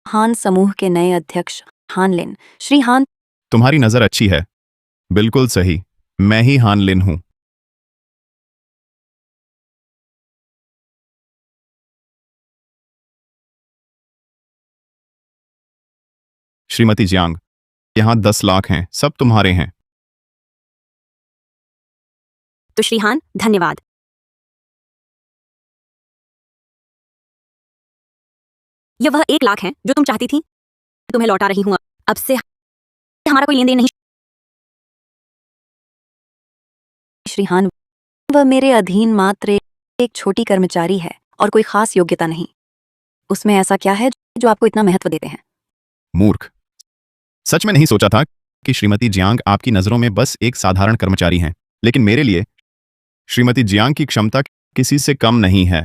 हान समूह के नए अध्यक्ष हान लिन। श्री हान, तुम्हारी नजर अच्छी है। बिल्कुल सही, मैं ही हान लिन हूं। श्रीमती जियांग, यहां 10 लाख हैं, सब तुम्हारे हैं। तो श्रीहान, धन्यवाद। यह वह 1 लाख है जो तुम चाहती थी। तुम्हें लौटा रही हूं। अब से हमारा कोई लेन देन नहीं। श्रीहान, वह मेरे अधीन मात्र एक छोटी कर्मचारी है और कोई खास योग्यता नहीं। उसमें ऐसा क्या है जो आपको इतना महत्व देते हैं? मूर्ख। सच में नहीं सोचा था कि श्रीमती जियांग आपकी नजरों में बस एक साधारण कर्मचारी हैं, लेकिन मेरे लिए श्रीमती जियांग की क्षमता किसी से कम नहीं है।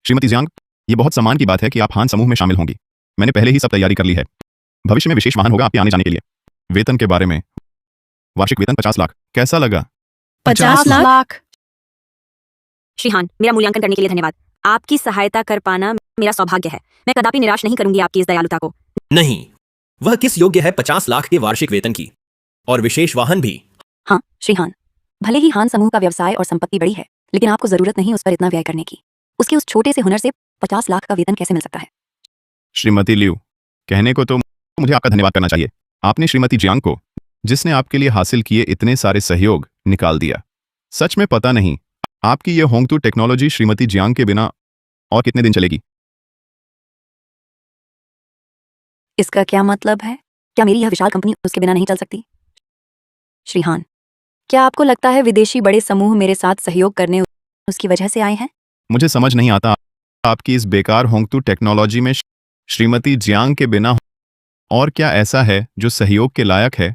श्रीमती जियांग, ये बहुत सम्मान की बात है कि आप हान समूह में शामिल होंगी। मैंने पहले ही सब तैयारी कर ली है। भविष्य में विशेष वाहन होगा आपके आने जाने के लिए। वेतन के बारे में, वार्षिक वेतन 50 लाख, कैसा लगा? 50 लाख? श्रीहान, मेरा मूल्यांकन करने के लिए धन्यवाद। आपकी सहायता कर पाना मेरा सौभाग्य है। मैं कदापि निराश नहीं करूंगी आपकी इस दयालुता को। नहीं, वह किस योग्य है 50 लाख के वार्षिक वेतन की, और विशेष वाहन भी। हाँ श्रीहान, भले ही हान समूह का व्यवसाय और संपत्ति बड़ी है, लेकिन आपको जरूरत नहीं उस पर इतना व्यय करने की। उसके उस छोटे से हुनर से 50 लाख का वेतन कैसे मिल सकता है? श्रीमती लियू, कहने को तो मुझे आपका धन्यवाद करना चाहिए। आपने श्रीमती जियांग को, जिसने आपके लिए हासिल किए इतने सारे सहयोग, निकाल दिया। सच में पता नहीं आपकी ये होंगतू टेक्नोलॉजी श्रीमती जियांग के बिना और कितने दिन चलेगी। इसका क्या मतलब है? क्या मेरी यह विशाल कंपनी उसके बिना नहीं चल सकती? श्रीहान, क्या आपको लगता है विदेशी बड़े समूह मेरे साथ सहयोग करने उसकी वजह से आए हैं? मुझे समझ नहीं आता आपकी इस बेकार होंगतू टेक्नोलॉजी में श्रीमती जियांग के बिना और क्या ऐसा है जो सहयोग के लायक है।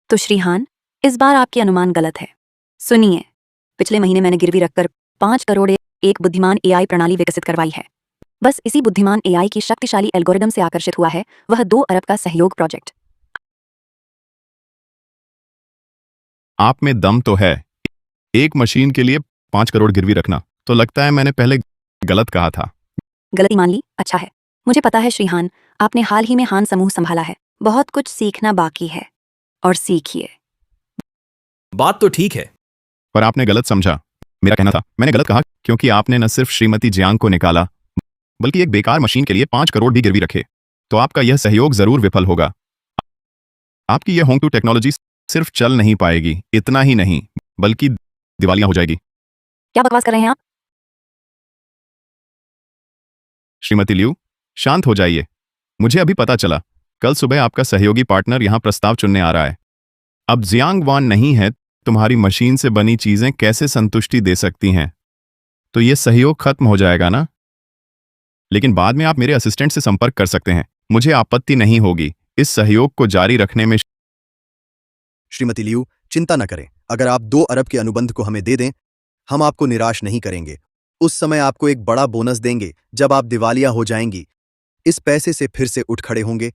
तो श्रीहान, इस बार आपके अनुमान गलत है। सुनिए, पिछले महीने मैंने गिरवी रखकर 5 करोड़ एक बुद्धिमान एआई प्रणाली विकसित करवाई है। बस इसी बुद्धिमान एआई की शक्तिशाली एल्गोरिदम से आकर्षित हुआ है वह 2 अरब का सहयोग प्रोजेक्ट। आप में दम तो है। एक मशीन के लिए 5 करोड़ गिरवी रखना, तो लगता है मैंने पहले गलत कहा था। गलती मान ली, अच्छा है। मुझे पता है श्रीहान, आपने हाल ही में हान समूह संभाला है। बहुत कुछ सीखना बाकी है, और सीखिए। बात तो ठीक है, पर आपने गलत समझा। मेरा कहना था, मैंने गलत कहा क्योंकि आपने न सिर्फ श्रीमती जियांग को निकाला, बल्कि एक बेकार मशीन के लिए 5 करोड़ भी गिरवी रखे। तो आपका यह सहयोग जरूर विफल होगा। आपकी यह होंगतू टेक्नोलॉजी सिर्फ चल नहीं पाएगी, इतना ही नहीं, बल्कि दिवालिया हो जाएगी। क्या बकवास कर रहे हैं आप? श्रीमती लियू, शांत हो जाइए। मुझे अभी पता चला, कल सुबह आपका सहयोगी पार्टनर यहां प्रस्ताव चुनने आ रहा है। अब जियांग वान नहीं है, तुम्हारी मशीन से बनी चीजें कैसे संतुष्टि दे सकती हैं? तो यह सहयोग खत्म हो जाएगा ना? लेकिन बाद में आप मेरे असिस्टेंट से संपर्क कर सकते हैं। मुझे आपत्ति नहीं होगी इस सहयोग को जारी रखने में। श्रीमती लियू, चिंता न करें। अगर आप 2 अरब के अनुबंध को हमें दे दें, हम आपको निराश नहीं करेंगे। उस समय आपको एक बड़ा बोनस देंगे जब आप दिवालिया हो जाएंगी। इस पैसे से फिर से उठ खड़े होंगे।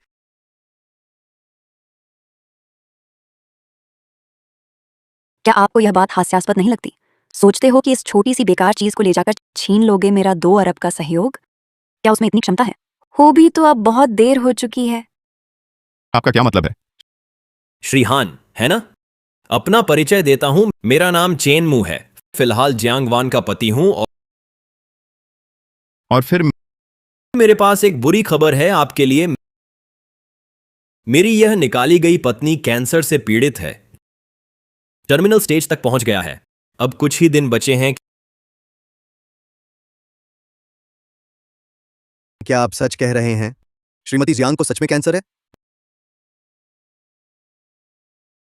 क्या आपको यह बात हास्यास्पद नहीं लगती? सोचते हो कि इस छोटी सी बेकार चीज को ले जाकर छीन लोगे मेरा 2 अरब का सहयोग? क्या उसमें इतनी क्षमता है? हो भी तो अब बहुत देर हो चुकी है। आपका क्या मतलब है? श्रीहान, है ना? अपना परिचय देता हूं, मेरा नाम चेन मू है। फिलहाल जियांग वान का पति हूं, और फिर मेरे पास एक बुरी खबर है आपके लिए। मेरी यह निकाली गई पत्नी कैंसर से पीड़ित है। टर्मिनल स्टेज तक पहुंच गया है। अब कुछ ही दिन बचे हैं। क्या आप सच कह रहे हैं? श्रीमती जियांग को सच में कैंसर है?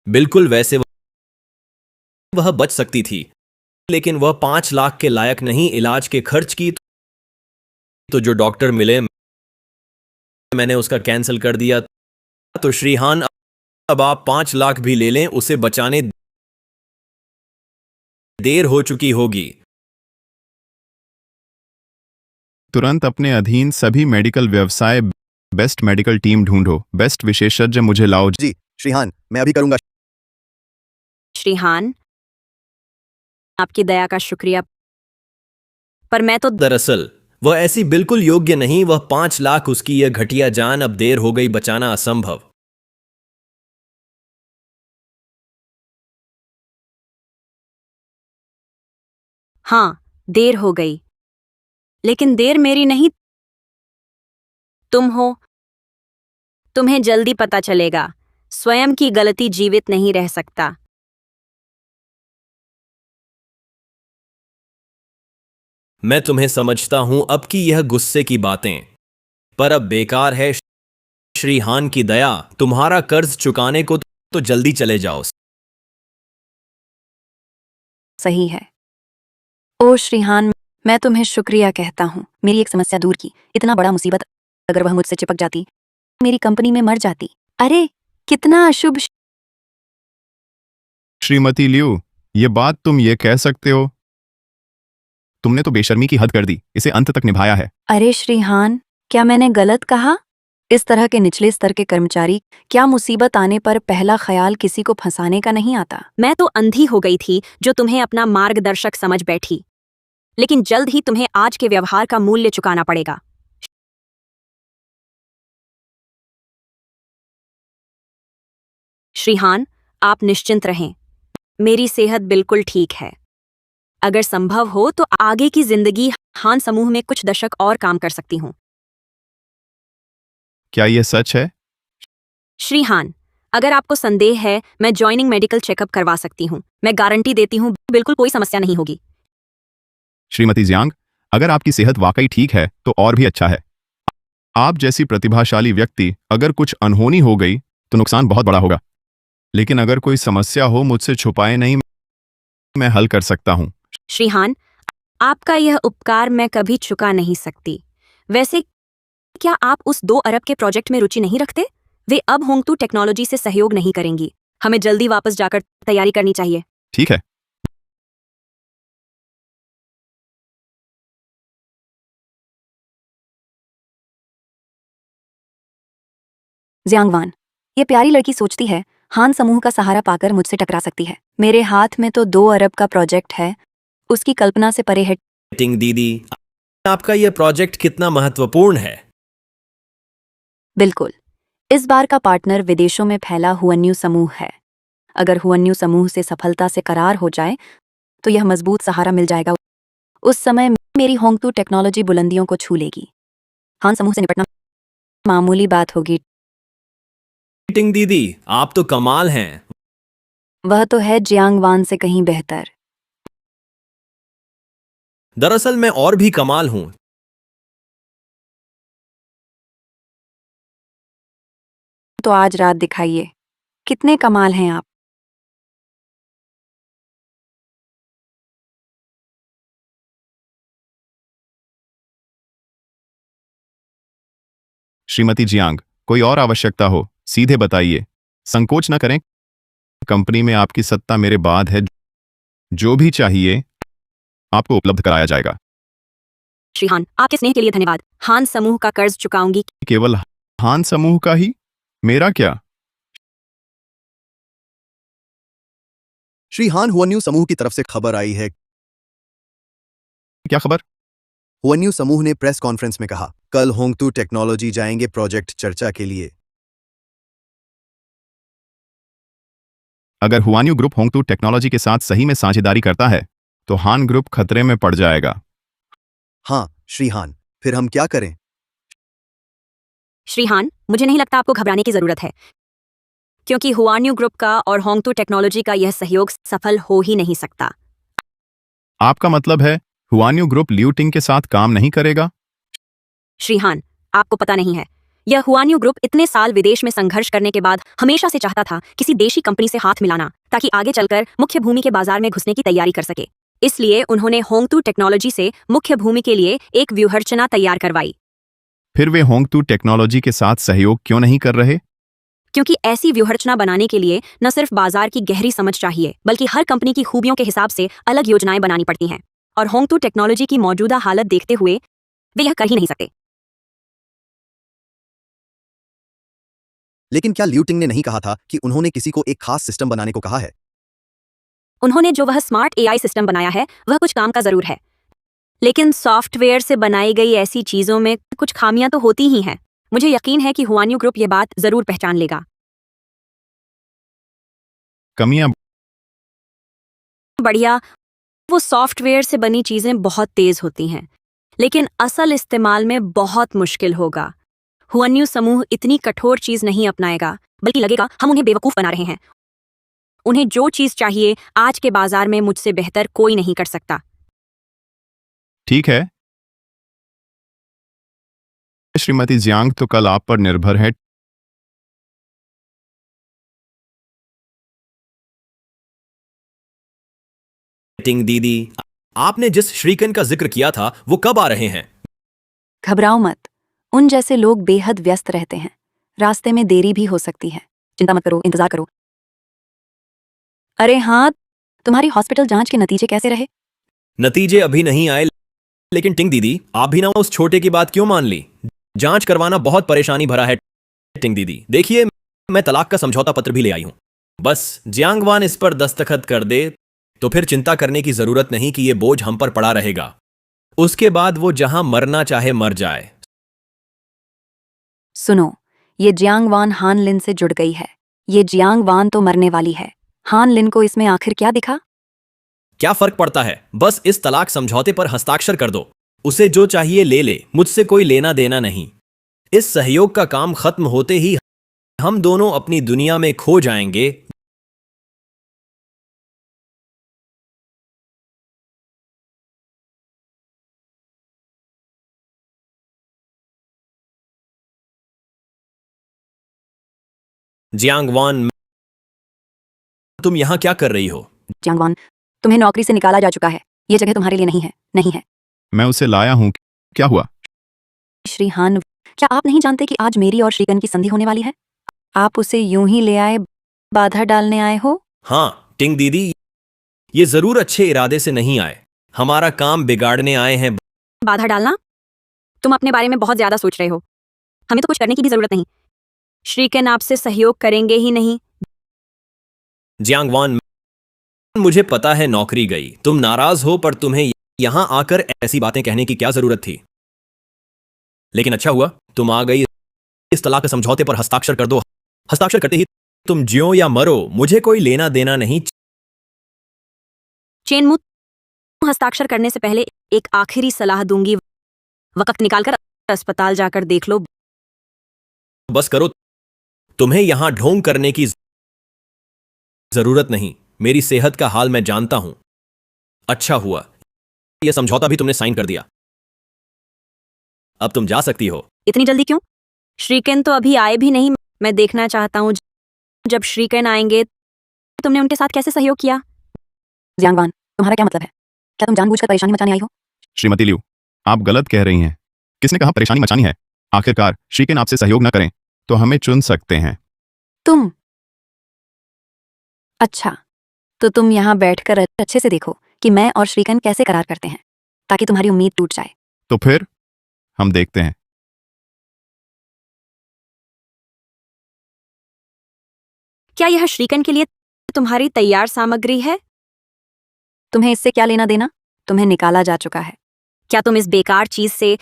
बिल्कुल, वैसे वह बच सकती थी, लेकिन वह 5 लाख के लायक नहीं इलाज के खर्च की। तो जो डॉक्टर मिले, मैंने उसका कैंसिल कर दिया। तो श्रीहान, अब आप 5 लाख भी ले लें, उसे बचाने देर हो चुकी होगी। तुरंत अपने अधीन सभी मेडिकल व्यवसाय बेस्ट मेडिकल टीम ढूंढो। बेस्ट विशेषज्ञ मुझे लाओ। जी श्रीहान, मैं अभी करूंगा। श्रीहान, आपकी दया का शुक्रिया, पर मैं तो दरअसल वह ऐसी बिल्कुल योग्य नहीं। वह 5 लाख, उसकी यह घटिया जान, अब देर हो गई, बचाना असंभव। हाँ, देर हो गई, लेकिन देर मेरी नहीं, तुम हो। तुम्हें जल्दी पता चलेगा, स्वयं की गलती जीवित नहीं रह सकता। मैं तुम्हें समझता हूं अब की यह गुस्से की बातें, पर अब बेकार है। श्री हान की दया, तुम्हारा कर्ज चुकाने को तो जल्दी चले जाओ। सही है। ओ श्रीहान, मैं तुम्हें शुक्रिया कहता हूँ, मेरी एक समस्या दूर की। इतना बड़ा मुसीबत अगर वह मुझसे चिपक जाती, मेरी कंपनी में मर जाती। अरे कितना अशुभ। श्रीमती लियू, ये बात तुम ये कह सकते हो? तुमने तो बेशर्मी की हद कर दी, इसे अंत तक निभाया है। अरे श्रीहान, क्या मैंने गलत कहा? इस तरह के निचले स्तर के कर्मचारी, क्या मुसीबत आने पर पहला ख्याल किसी को फंसाने का नहीं आता? मैं तो अंधी हो गई थी जो तुम्हें अपना मार्गदर्शक समझ बैठी, लेकिन जल्द ही तुम्हें आज के व्यवहार का मूल्य चुकाना पड़ेगा। श्रीहान, आप निश्चिंत रहें, मेरी सेहत बिल्कुल ठीक है। अगर संभव हो तो आगे की जिंदगी हान समूह में कुछ दशक और काम कर सकती हूँ। क्या ये सच है? श्रीहान, अगर आपको संदेह है, मैं ज्वाइनिंग मेडिकल चेकअप करवा सकती हूँ। मैं गारंटी देती हूँ बिल्कुल कोई समस्या नहीं होगी। श्रीमती जियांग, अगर आपकी सेहत वाकई ठीक है तो और भी अच्छा है। आप जैसी प्रतिभाशाली व्यक्ति अगर कुछ अनहोनी हो गई तो नुकसान बहुत बड़ा होगा, लेकिन अगर कोई समस्या हो मुझसे छुपाए नहीं, मैं हल कर सकता हूं। श्रीहान, आपका यह उपकार मैं कभी चुका नहीं सकती। वैसे क्या आप उस 2 अरब के प्रोजेक्ट में रुचि नहीं रखते? वे अब होंगतू टेक्नोलॉजी से सहयोग नहीं करेंगी। हमें जल्दी वापस जाकर तैयारी करनी चाहिए। ठीक है। जियांगवान, ये प्यारी लड़की सोचती है हान समूह का सहारा पाकर मुझसे टकरा सकती है। मेरे हाथ में तो 2 अरब का प्रोजेक्ट है, उसकी कल्पना से परे है। टिंग दीदी, आपका यह प्रोजेक्ट कितना महत्वपूर्ण है? बिल्कुल। इस बार का पार्टनर विदेशों में फैला हुअन्यू समूह है। अगर हुअन्यू समूह से सफलता से करार हो जाए तो यह मजबूत सहारा मिल जाएगा। उस समय मेरी होंगतू टेक्नोलॉजी बुलंदियों को छू लेगी। हान समूह से निपटना मामूली बात होगी। टिंग दीदी, आप तो कमाल हैं। वह तो है जियांगवान से कहीं बेहतर। दरअसल मैं और भी कमाल हूं। तो आज रात दिखाइए, कितने कमाल हैं आप। श्रीमती जियांग, कोई और आवश्यकता हो सीधे बताइए, संकोच न करें। कंपनी में आपकी सत्ता मेरे बाद है, जो भी चाहिए आपको उपलब्ध कराया जाएगा। श्रीहान, आपके स्नेह के लिए धन्यवाद। हान समूह का कर्ज चुकाऊंगी। केवल हान समूह का ही? मेरा क्या? श्री हान हुअन्यू समूह की तरफ से खबर आई है। क्या खबर? हुअन्यू समूह ने प्रेस कॉन्फ्रेंस में कहा, कल होंगतू टेक्नोलॉजी जाएंगे प्रोजेक्ट चर्चा के लिए। अगर हुआन्यू ग्रुप होंगतू टेक्नोलॉजी के साथ सही में साझेदारी करता है तो हान ग्रुप खतरे में पड़ जाएगा। हाँ श्री हान, फिर हम क्या करें? श्रीहान, मुझे नहीं लगता आपको घबराने की जरूरत है, क्योंकि हुआन्यू ग्रुप का और होंगतू टेक्नोलॉजी का यह सहयोग सफल हो ही नहीं सकता। आपका मतलब है हुआन्यू ग्रुप लियू टिंग के साथ काम नहीं करेगा? श्रीहान, आपको पता नहीं है, यह हुआन्यू ग्रुप इतने साल विदेश में संघर्ष करने के बाद हमेशा से चाहता था किसी देशी कंपनी से हाथ मिलाना, ताकि आगे चलकर मुख्य भूमि के बाजार में घुसने की तैयारी कर सके। इसलिए उन्होंने होंगतू टेक्नोलॉजी से मुख्य भूमि के लिए एक व्यूहरचना तैयार करवाई। फिर वे होंगतू टेक्नोलॉजी के साथ सहयोग क्यों नहीं कर रहे? क्योंकि ऐसी व्यूहरचना बनाने के लिए न सिर्फ बाजार की गहरी समझ चाहिए, बल्कि हर कंपनी की खूबियों के हिसाब से अलग योजनाएं बनानी पड़ती हैं, और होंगतू टेक्नोलॉजी की मौजूदा हालत देखते हुए वे यह कर ही नहीं सकते। लेकिन क्या लियू टिंग ने नहीं कहा था कि उन्होंने किसी को एक खास सिस्टम बनाने को कहा है? उन्होंने जो वह स्मार्ट एआई सिस्टम बनाया है वह कुछ काम का जरूर है, लेकिन सॉफ्टवेयर से बनाई गई ऐसी चीजों में कुछ खामियां तो होती ही हैं। मुझे यकीन है कि हुआन्यू ग्रुप ये बात जरूर पहचान लेगा। कमियां? बढ़िया, वो सॉफ्टवेयर से बनी चीजें बहुत तेज होती हैं, लेकिन असल इस्तेमाल में बहुत मुश्किल होगा। हुआन्यू समूह इतनी कठोर चीज नहीं अपनाएगा, बल्कि लगेगा हम उन्हें बेवकूफ बना रहे हैं। उन्हें जो चीज चाहिए आज के बाजार में मुझसे बेहतर कोई नहीं कर सकता। ठीक है श्रीमती जियांग, तो कल आप पर निर्भर है। टिंग दीदी, आपने जिस श्रीकन का जिक्र किया था वो कब आ रहे हैं? घबराओ मत, उन जैसे लोग बेहद व्यस्त रहते हैं, रास्ते में देरी भी हो सकती है। चिंता मत करो, इंतजार करो। अरे हाँ, तुम्हारी हॉस्पिटल जांच के नतीजे कैसे रहे? नतीजे अभी नहीं आए, लेकिन टिंग दीदी आप भी ना उस छोटे की बात क्यों मान ली? जांच करवाना बहुत परेशानी भरा है टिंग दीदी। देखिए, मैं तलाक का समझौता पत्र भी ले आई हूं। बस जियांगवान इस पर दस्तखत कर दे तो फिर चिंता करने की जरूरत नहीं कि यह बोझ हम पर पड़ा रहेगा। उसके बाद वो जहां मरना चाहे मर जाए। सुनो, ये जियांगवान हान लिन से जुड़ गई है। ये जियांगवान तो मरने वाली है। हान लिन को इसमें आखिर क्या दिखा? क्या फर्क पड़ता है, बस इस तलाक समझौते पर हस्ताक्षर कर दो। उसे जो चाहिए ले ले, मुझसे कोई लेना देना नहीं। इस सहयोग का काम खत्म होते ही हम दोनों अपनी दुनिया में खो जाएंगे। जियांगवान, तुम यहां क्या कर रही हो? जियांगवान, तुम्हें नौकरी से निकाला जा चुका है। ये जगह तुम्हारे लिए नहीं है, नहीं है। मैं उसे लाया हूं, क्या हुआ? श्री हान, क्या आप नहीं जानते कि आज मेरी और श्रीकन की संधि होने वाली है? आप उसे यूं ही ले आए, बाधा डालने आए हो? हाँ टिंग दीदी, ये जरूर अच्छे इरादे से नहीं आए। हमारा काम बिगाड़ने आए हैं। बाधा डालना? तुम अपने बारे में बहुत ज्यादा सोच रहे हो। हमें तो कुछ करने की भी जरूरत नहीं। श्रीकन आपसे सहयोग करेंगे ही नहीं। जियांगवान, मुझे पता है नौकरी गई, तुम नाराज हो, पर तुम्हें यहां आकर ऐसी बातें कहने की क्या जरूरत थी? लेकिन अच्छा हुआ तुम आ गई। इस तलाक समझौते पर हस्ताक्षर कर दो। हस्ताक्षर करते ही तुम जियो या मरो, मुझे कोई लेना देना नहीं। चेनमू, हस्ताक्षर करने से पहले एक आखिरी सलाह दूंगी। वक्त निकालकर अस्पताल जाकर देख लो। बस करो, तुम्हें यहां ढोंग करने की जरूरत नहीं। मेरी सेहत का हाल मैं जानता हूं। अच्छा हुआ यह समझौता भी तुमने साइन कर दिया। अब तुम जा सकती हो। इतनी जल्दी क्यों? श्रीकन तो अभी आए भी नहीं। मैं देखना चाहता हूं जब श्रीकन आएंगे तुमने उनके साथ कैसे सहयोग किया। जियांगवान, तुम्हारा क्या मतलब है? क्या तुम जानबूझकर परेशानी मचाने आई हो? श्रीमती लिू, आप गलत कह रही हैं। किसने कहा परेशानी मचानी है? आखिरकार श्रीकेन आपसे सहयोग न करें तो हमें चुन सकते हैं। तुम? अच्छा, तो तुम यहाँ बैठकर अच्छे से देखो कि मैं और श्रीकन कैसे करार करते हैं, ताकि तुम्हारी उम्मीद टूट जाए। तो फिर हम देखते हैं। क्या यह श्रीकन के लिए तुम्हारी तैयार सामग्री है? तुम्हें इससे क्या लेना देना? तुम्हें निकाला जा चुका है। क्या तुम इस बेकार चीज से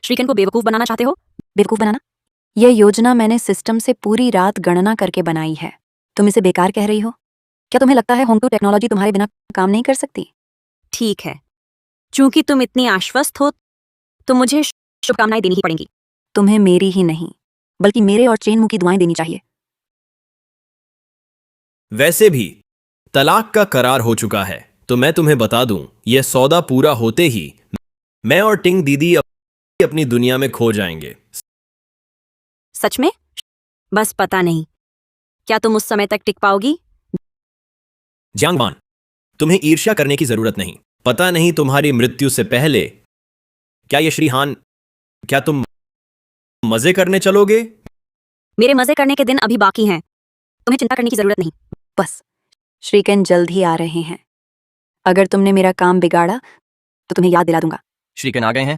श्रीकन को बेवकूफ बनाना चाहते हो? बेवकूफ बनाना? यह योजना मैंने सिस्टम से पूरी रात गणना करके बनाई है। तुम इसे बेकार कह रही हो? क्या तुम्हें लगता है होंगटू टेक्नोलॉजी तुम्हारे बिना काम नहीं कर सकती? ठीक है, चूंकि तुम इतनी आश्वस्त हो तो मुझे शुभकामनाएं देनी ही पड़ेंगी। तुम्हें मेरी ही नहीं, बल्कि मेरे और चेनमू की दुआएं देनी चाहिए। वैसे भी तलाक का करार हो चुका है, तो मैं तुम्हें बता दूं, यह सौदा पूरा होते ही मैं और टिंग दीदी अपनी दुनिया में खो जाएंगे। सच में? बस पता नहीं क्या तुम उस समय तक टिक पाओगी। जियांगवान, तुम्हें ईर्ष्या करने की जरूरत नहीं। पता नहीं तुम्हारी मृत्यु से पहले क्या ये श्रीहान, क्या तुम मजे करने चलोगे? मेरे मजे करने के दिन अभी बाकी हैं। तुम्हें चिंता करने की जरूरत नहीं। बस, श्रीकन जल्द ही आ रहे हैं। अगर तुमने मेरा काम बिगाड़ा तो तुम्हें याद दिला दूंगा। श्रीकन आ गए हैं।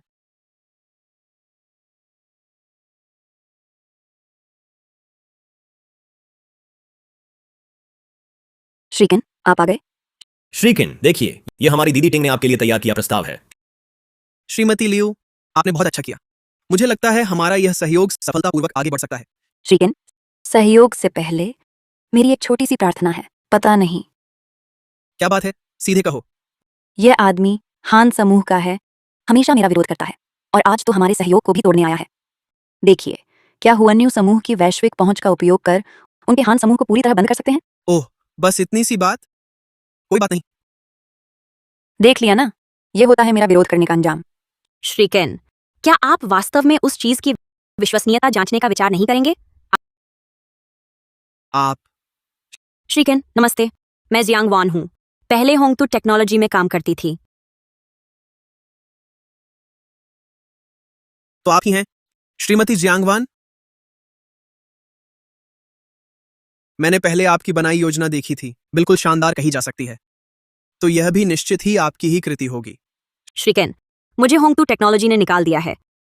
श्रीकन, आप आ गए। श्रीकिन, देखिए, यह हमारी दीदी टिंग ने आपके लिए तैयार किया प्रस्ताव है। श्रीमती लियू, आपने बहुत अच्छा किया। मुझे लगता है हमारा यह सहयोग सफलतापूर्वक आगे बढ़ सकता है। श्रीकन, सहयोग से पहले मेरी एक छोटी सी प्रार्थना है। पता नहीं, क्या बात है? सीधे कहो। यह आदमी हान समूह का है, हमेशा मेरा विरोध करता है और आज तो हमारे सहयोग को भी तोड़ने आया है। देखिए, क्या हुआन्यू समूह की वैश्विक पहुंच का उपयोग कर उनके हान समूह को पूरी तरह बंद कर सकते हैं? ओह, बस इतनी सी बात? कोई बात नहीं। देख लिया ना, ये होता है मेरा विरोध करने का अंजाम। श्रीकेन, क्या आप वास्तव में उस चीज की विश्वसनीयता जांचने का विचार नहीं करेंगे? आप श्रीकेन, नमस्ते। मैं जियांग वान हूँ। पहले होंगतू टेक्नोलॉजी में काम करती थी। तो आप ही हैं श्रीमती जियांगवान? मैंने पहले आपकी बनाई योजना देखी थी, बिल्कुल शानदार कही जा सकती है। तो यह भी निश्चित ही आपकी ही कृति होगी। श्रीकेन, मुझे होंगतू टेक्नोलॉजी ने निकाल दिया है।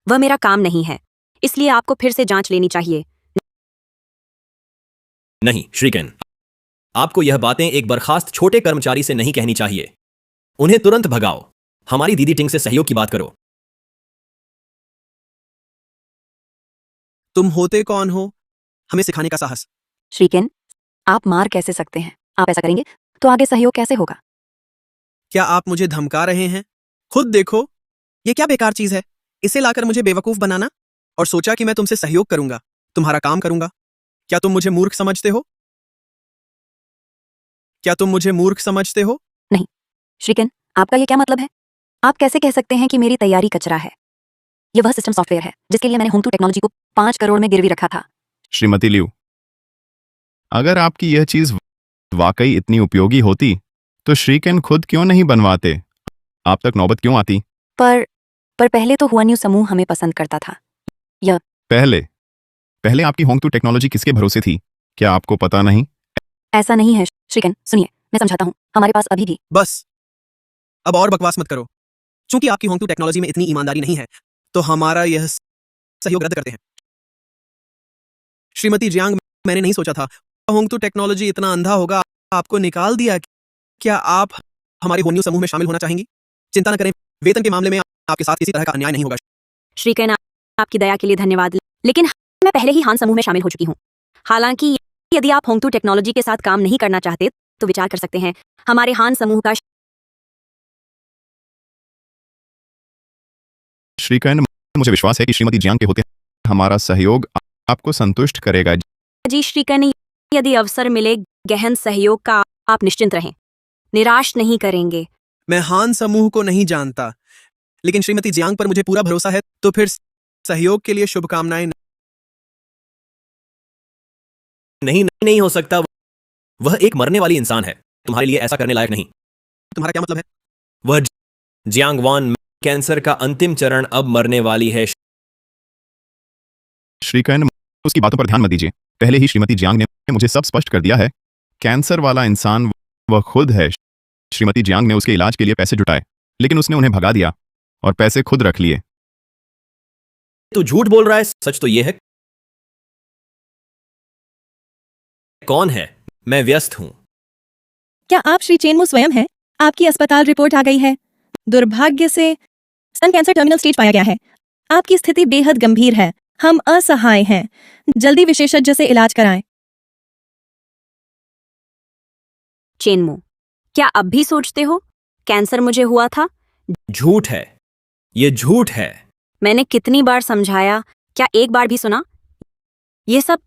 वह मेरा काम नहीं है, इसलिए आपको फिर से जांच लेनी चाहिए। नहीं श्रीकेन, आपको यह बातें एक बर्खास्त छोटे कर्मचारी से नहीं कहनी चाहिए। उन्हें तुरंत भगाओ। हमारी दीदी टिंग से सहयोग की बात करो। तुम होते कौन हो हमें सिखाने का साहस? श्रीकेन, आप मार कैसे सकते हैं? आप ऐसा करेंगे तो आगे सहयोग कैसे होगा? क्या आप मुझे धमका रहे हैं? खुद देखो, ये क्या बेकार चीज है। इसे लाकर मुझे बेवकूफ बनाना और सोचा कि मैं तुमसे सहयोग करूंगा, तुम्हारा काम करूंगा। क्या तुम मुझे मूर्ख समझते हो? क्या तुम मुझे मूर्ख समझते हो? नहीं श्रीकेन, आपका ये क्या मतलब है? आप कैसे कह सकते हैं कि मेरी तैयारी कचरा है? ये वह सिस्टम सॉफ्टवेयर है जिसके लिए मैंने होंगतू टेक्नोलॉजी को 5 करोड़ में गिरवी रखा था। श्रीमती लियू, अगर आपकी यह चीज वाकई इतनी उपयोगी होती तो श्रीकेन खुद क्यों नहीं बनवाते? आप तक नौबत क्यों आती? पर पहले तो हुआन्यू समूह हमें पसंद करता था। पहले आपकी होंगतू टेक्नोलॉजी किसके भरोसे थी? क्या आपको पता नहीं? ऐसा नहीं है श्रीकेन, सुनिए, मैं समझाता हूँ। हमारे पास अभी भी बस, अब और बकवास मत करो। चूंकि आपकी होंगतू टेक्नोलॉजी में इतनी ईमानदारी नहीं है, तो हमारा यह सहयोग रद्द करते हैं। श्रीमती जियांग, मैंने नहीं सोचा था होंगतू टेक्नोलॉजी इतना अंधा होगा। आपको निकाल दिया। क्या आप हमारे होन्यू समूह में शामिल होना चाहेंगी? चिंता न करें, वेतन के मामले में आपके साथ किसी तरह का अन्याय नहीं होगा। श्रीकेन, आपकी दया के लिए धन्यवाद, लेकिन मैं पहले ही हान समूह में शामिल हो चुकी हूँ। हालांकि यदि आप होंगतू टेक्नोलॉजी के साथ काम नहीं करना चाहते तो विचार कर सकते हैं। हमारे हान समूह का श्रीकेन, मुझे विश्वास है कि श्रीमती जियांग के होते हमारा सहयोग आपको संतुष्ट करेगा। जी श्रीकेन, यदि अवसर मिले गहन सहयोग का, आप निश्चिंत रहें, निराश नहीं करेंगे। मैं हान समूह को नहीं जानता, लेकिन श्रीमती जियांग पर मुझे पूरा भरोसा है। तो फिर सहयोग के लिए शुभकामनाएं। नहीं हो सकता। वह एक मरने वाली इंसान है, तुम्हारे लिए ऐसा करने लायक नहीं। तुम्हारा क्या मतलब है? वह जियांग वान, कैंसर का अंतिम चरण अब मरने वाली है। श्रीकेन, उसकी बातों पर ध्यान मत दीजिए। पहले ही श्रीमती जियांग ने मुझे सब स्पष्ट कर दिया है। कैंसर वाला इंसान वह खुद है। श्रीमती जियांग ने उसके इलाज के लिए पैसे जुटाए, लेकिन उसने उन्हें भगा दिया और पैसे खुद रख लिए। तू झूठ बोल रहा है। सच तो यह है। कौन है? मैं व्यस्त हूं। क्या आप श्री चेनमू स्वयं हैं? आपकी अस्पताल रिपोर्ट आ गई है। दुर्भाग्य से स्तन कैंसर टर्मिनल स्टेज पाया गया है। आपकी स्थिति बेहद गंभीर है। हम असहाय हैं। जल्दी विशेषज्ञ से इलाज कराएं। चेनमू, क्या अब भी सोचते हो कैंसर मुझे हुआ था? झूठ है। यह झूठ है। मैंने कितनी बार समझाया, क्या एक बार भी सुना? यह सब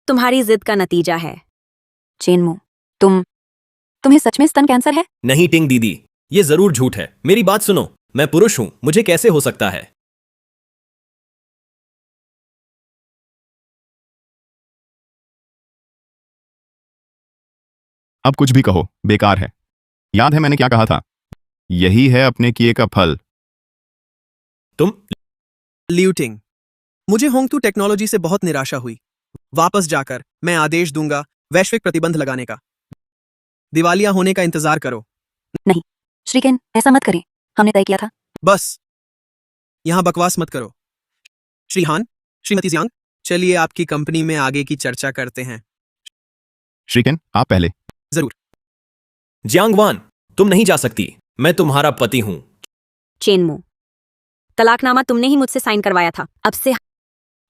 तुम्हारी जिद का नतीजा है। चेनमू, तुम्हें सच में स्तन कैंसर है? नहीं टिंग दीदी, यह जरूर झूठ है। मेरी बात सुनो, मैं पुरुष हूं, मुझे कैसे हो सकता है? अब कुछ भी कहो, बेकार है। याद है मैंने क्या कहा था? यही है अपने किए का फल। तुम ल्यूटिंग, मुझे होंगतू टेक्नोलॉजी से बहुत निराशा हुई। वापस जाकर मैं आदेश दूंगा वैश्विक प्रतिबंध लगाने का। दिवालिया होने का इंतजार करो। नहीं श्रीकेन, ऐसा मत करें। हमने तय किया था। बस, यहां बकवास मत करो। श्री हान, श्रीमती जियांग, चलिए आपकी कंपनी में आगे की चर्चा करते हैं। श्रीकेन, आप पहले। जरूर। जियांग वान, तुम नहीं जा सकती। मैं तुम्हारा पति हूं। चेनमू, तलाकनामा तुमने ही मुझसे साइन करवाया था। अब से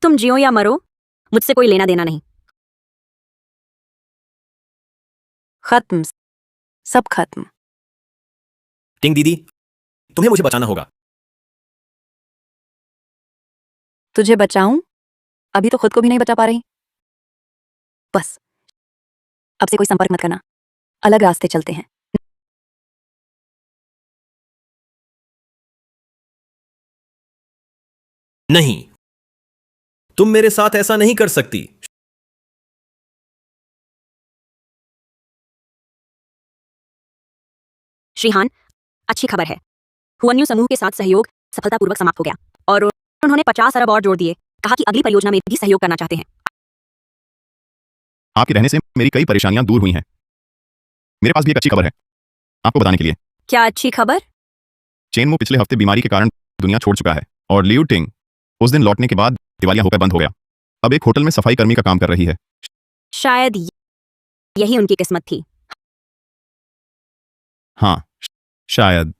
तुम जियो या मरो, मुझसे कोई लेना देना नहीं। खत्म, सब खत्म। टिंग दीदी, तुम्हें मुझे बचाना होगा। तुझे बचाऊं? अभी तो खुद को भी नहीं बचा पा रही। बस, अब से कोई संपर्क मत करना। अलग रास्ते चलते हैं। नहीं, तुम मेरे साथ ऐसा नहीं कर सकती। श्रीहान, अच्छी खबर है। हुअन्यू समूह के साथ सहयोग सफलतापूर्वक समाप्त हो गया और उन्होंने 50 अरब और जोड़ दिए। कहा कि अगली परियोजना में भी सहयोग करना चाहते हैं। आपके रहने से मेरी कई परेशानियां दूर हुई हैं। मेरे पास भी एक अच्छी खबर है आपको बताने के लिए। क्या अच्छी खबर? चेनमू पिछले हफ्ते बीमारी के कारण दुनिया छोड़ चुका है और लियू टिंग उस दिन लौटने के बाद दिवालिया होकर बंद हो गया। अब एक होटल में सफाई कर्मी का काम कर रही है। शायद यही उनकी किस्मत थी। हाँ, शायद।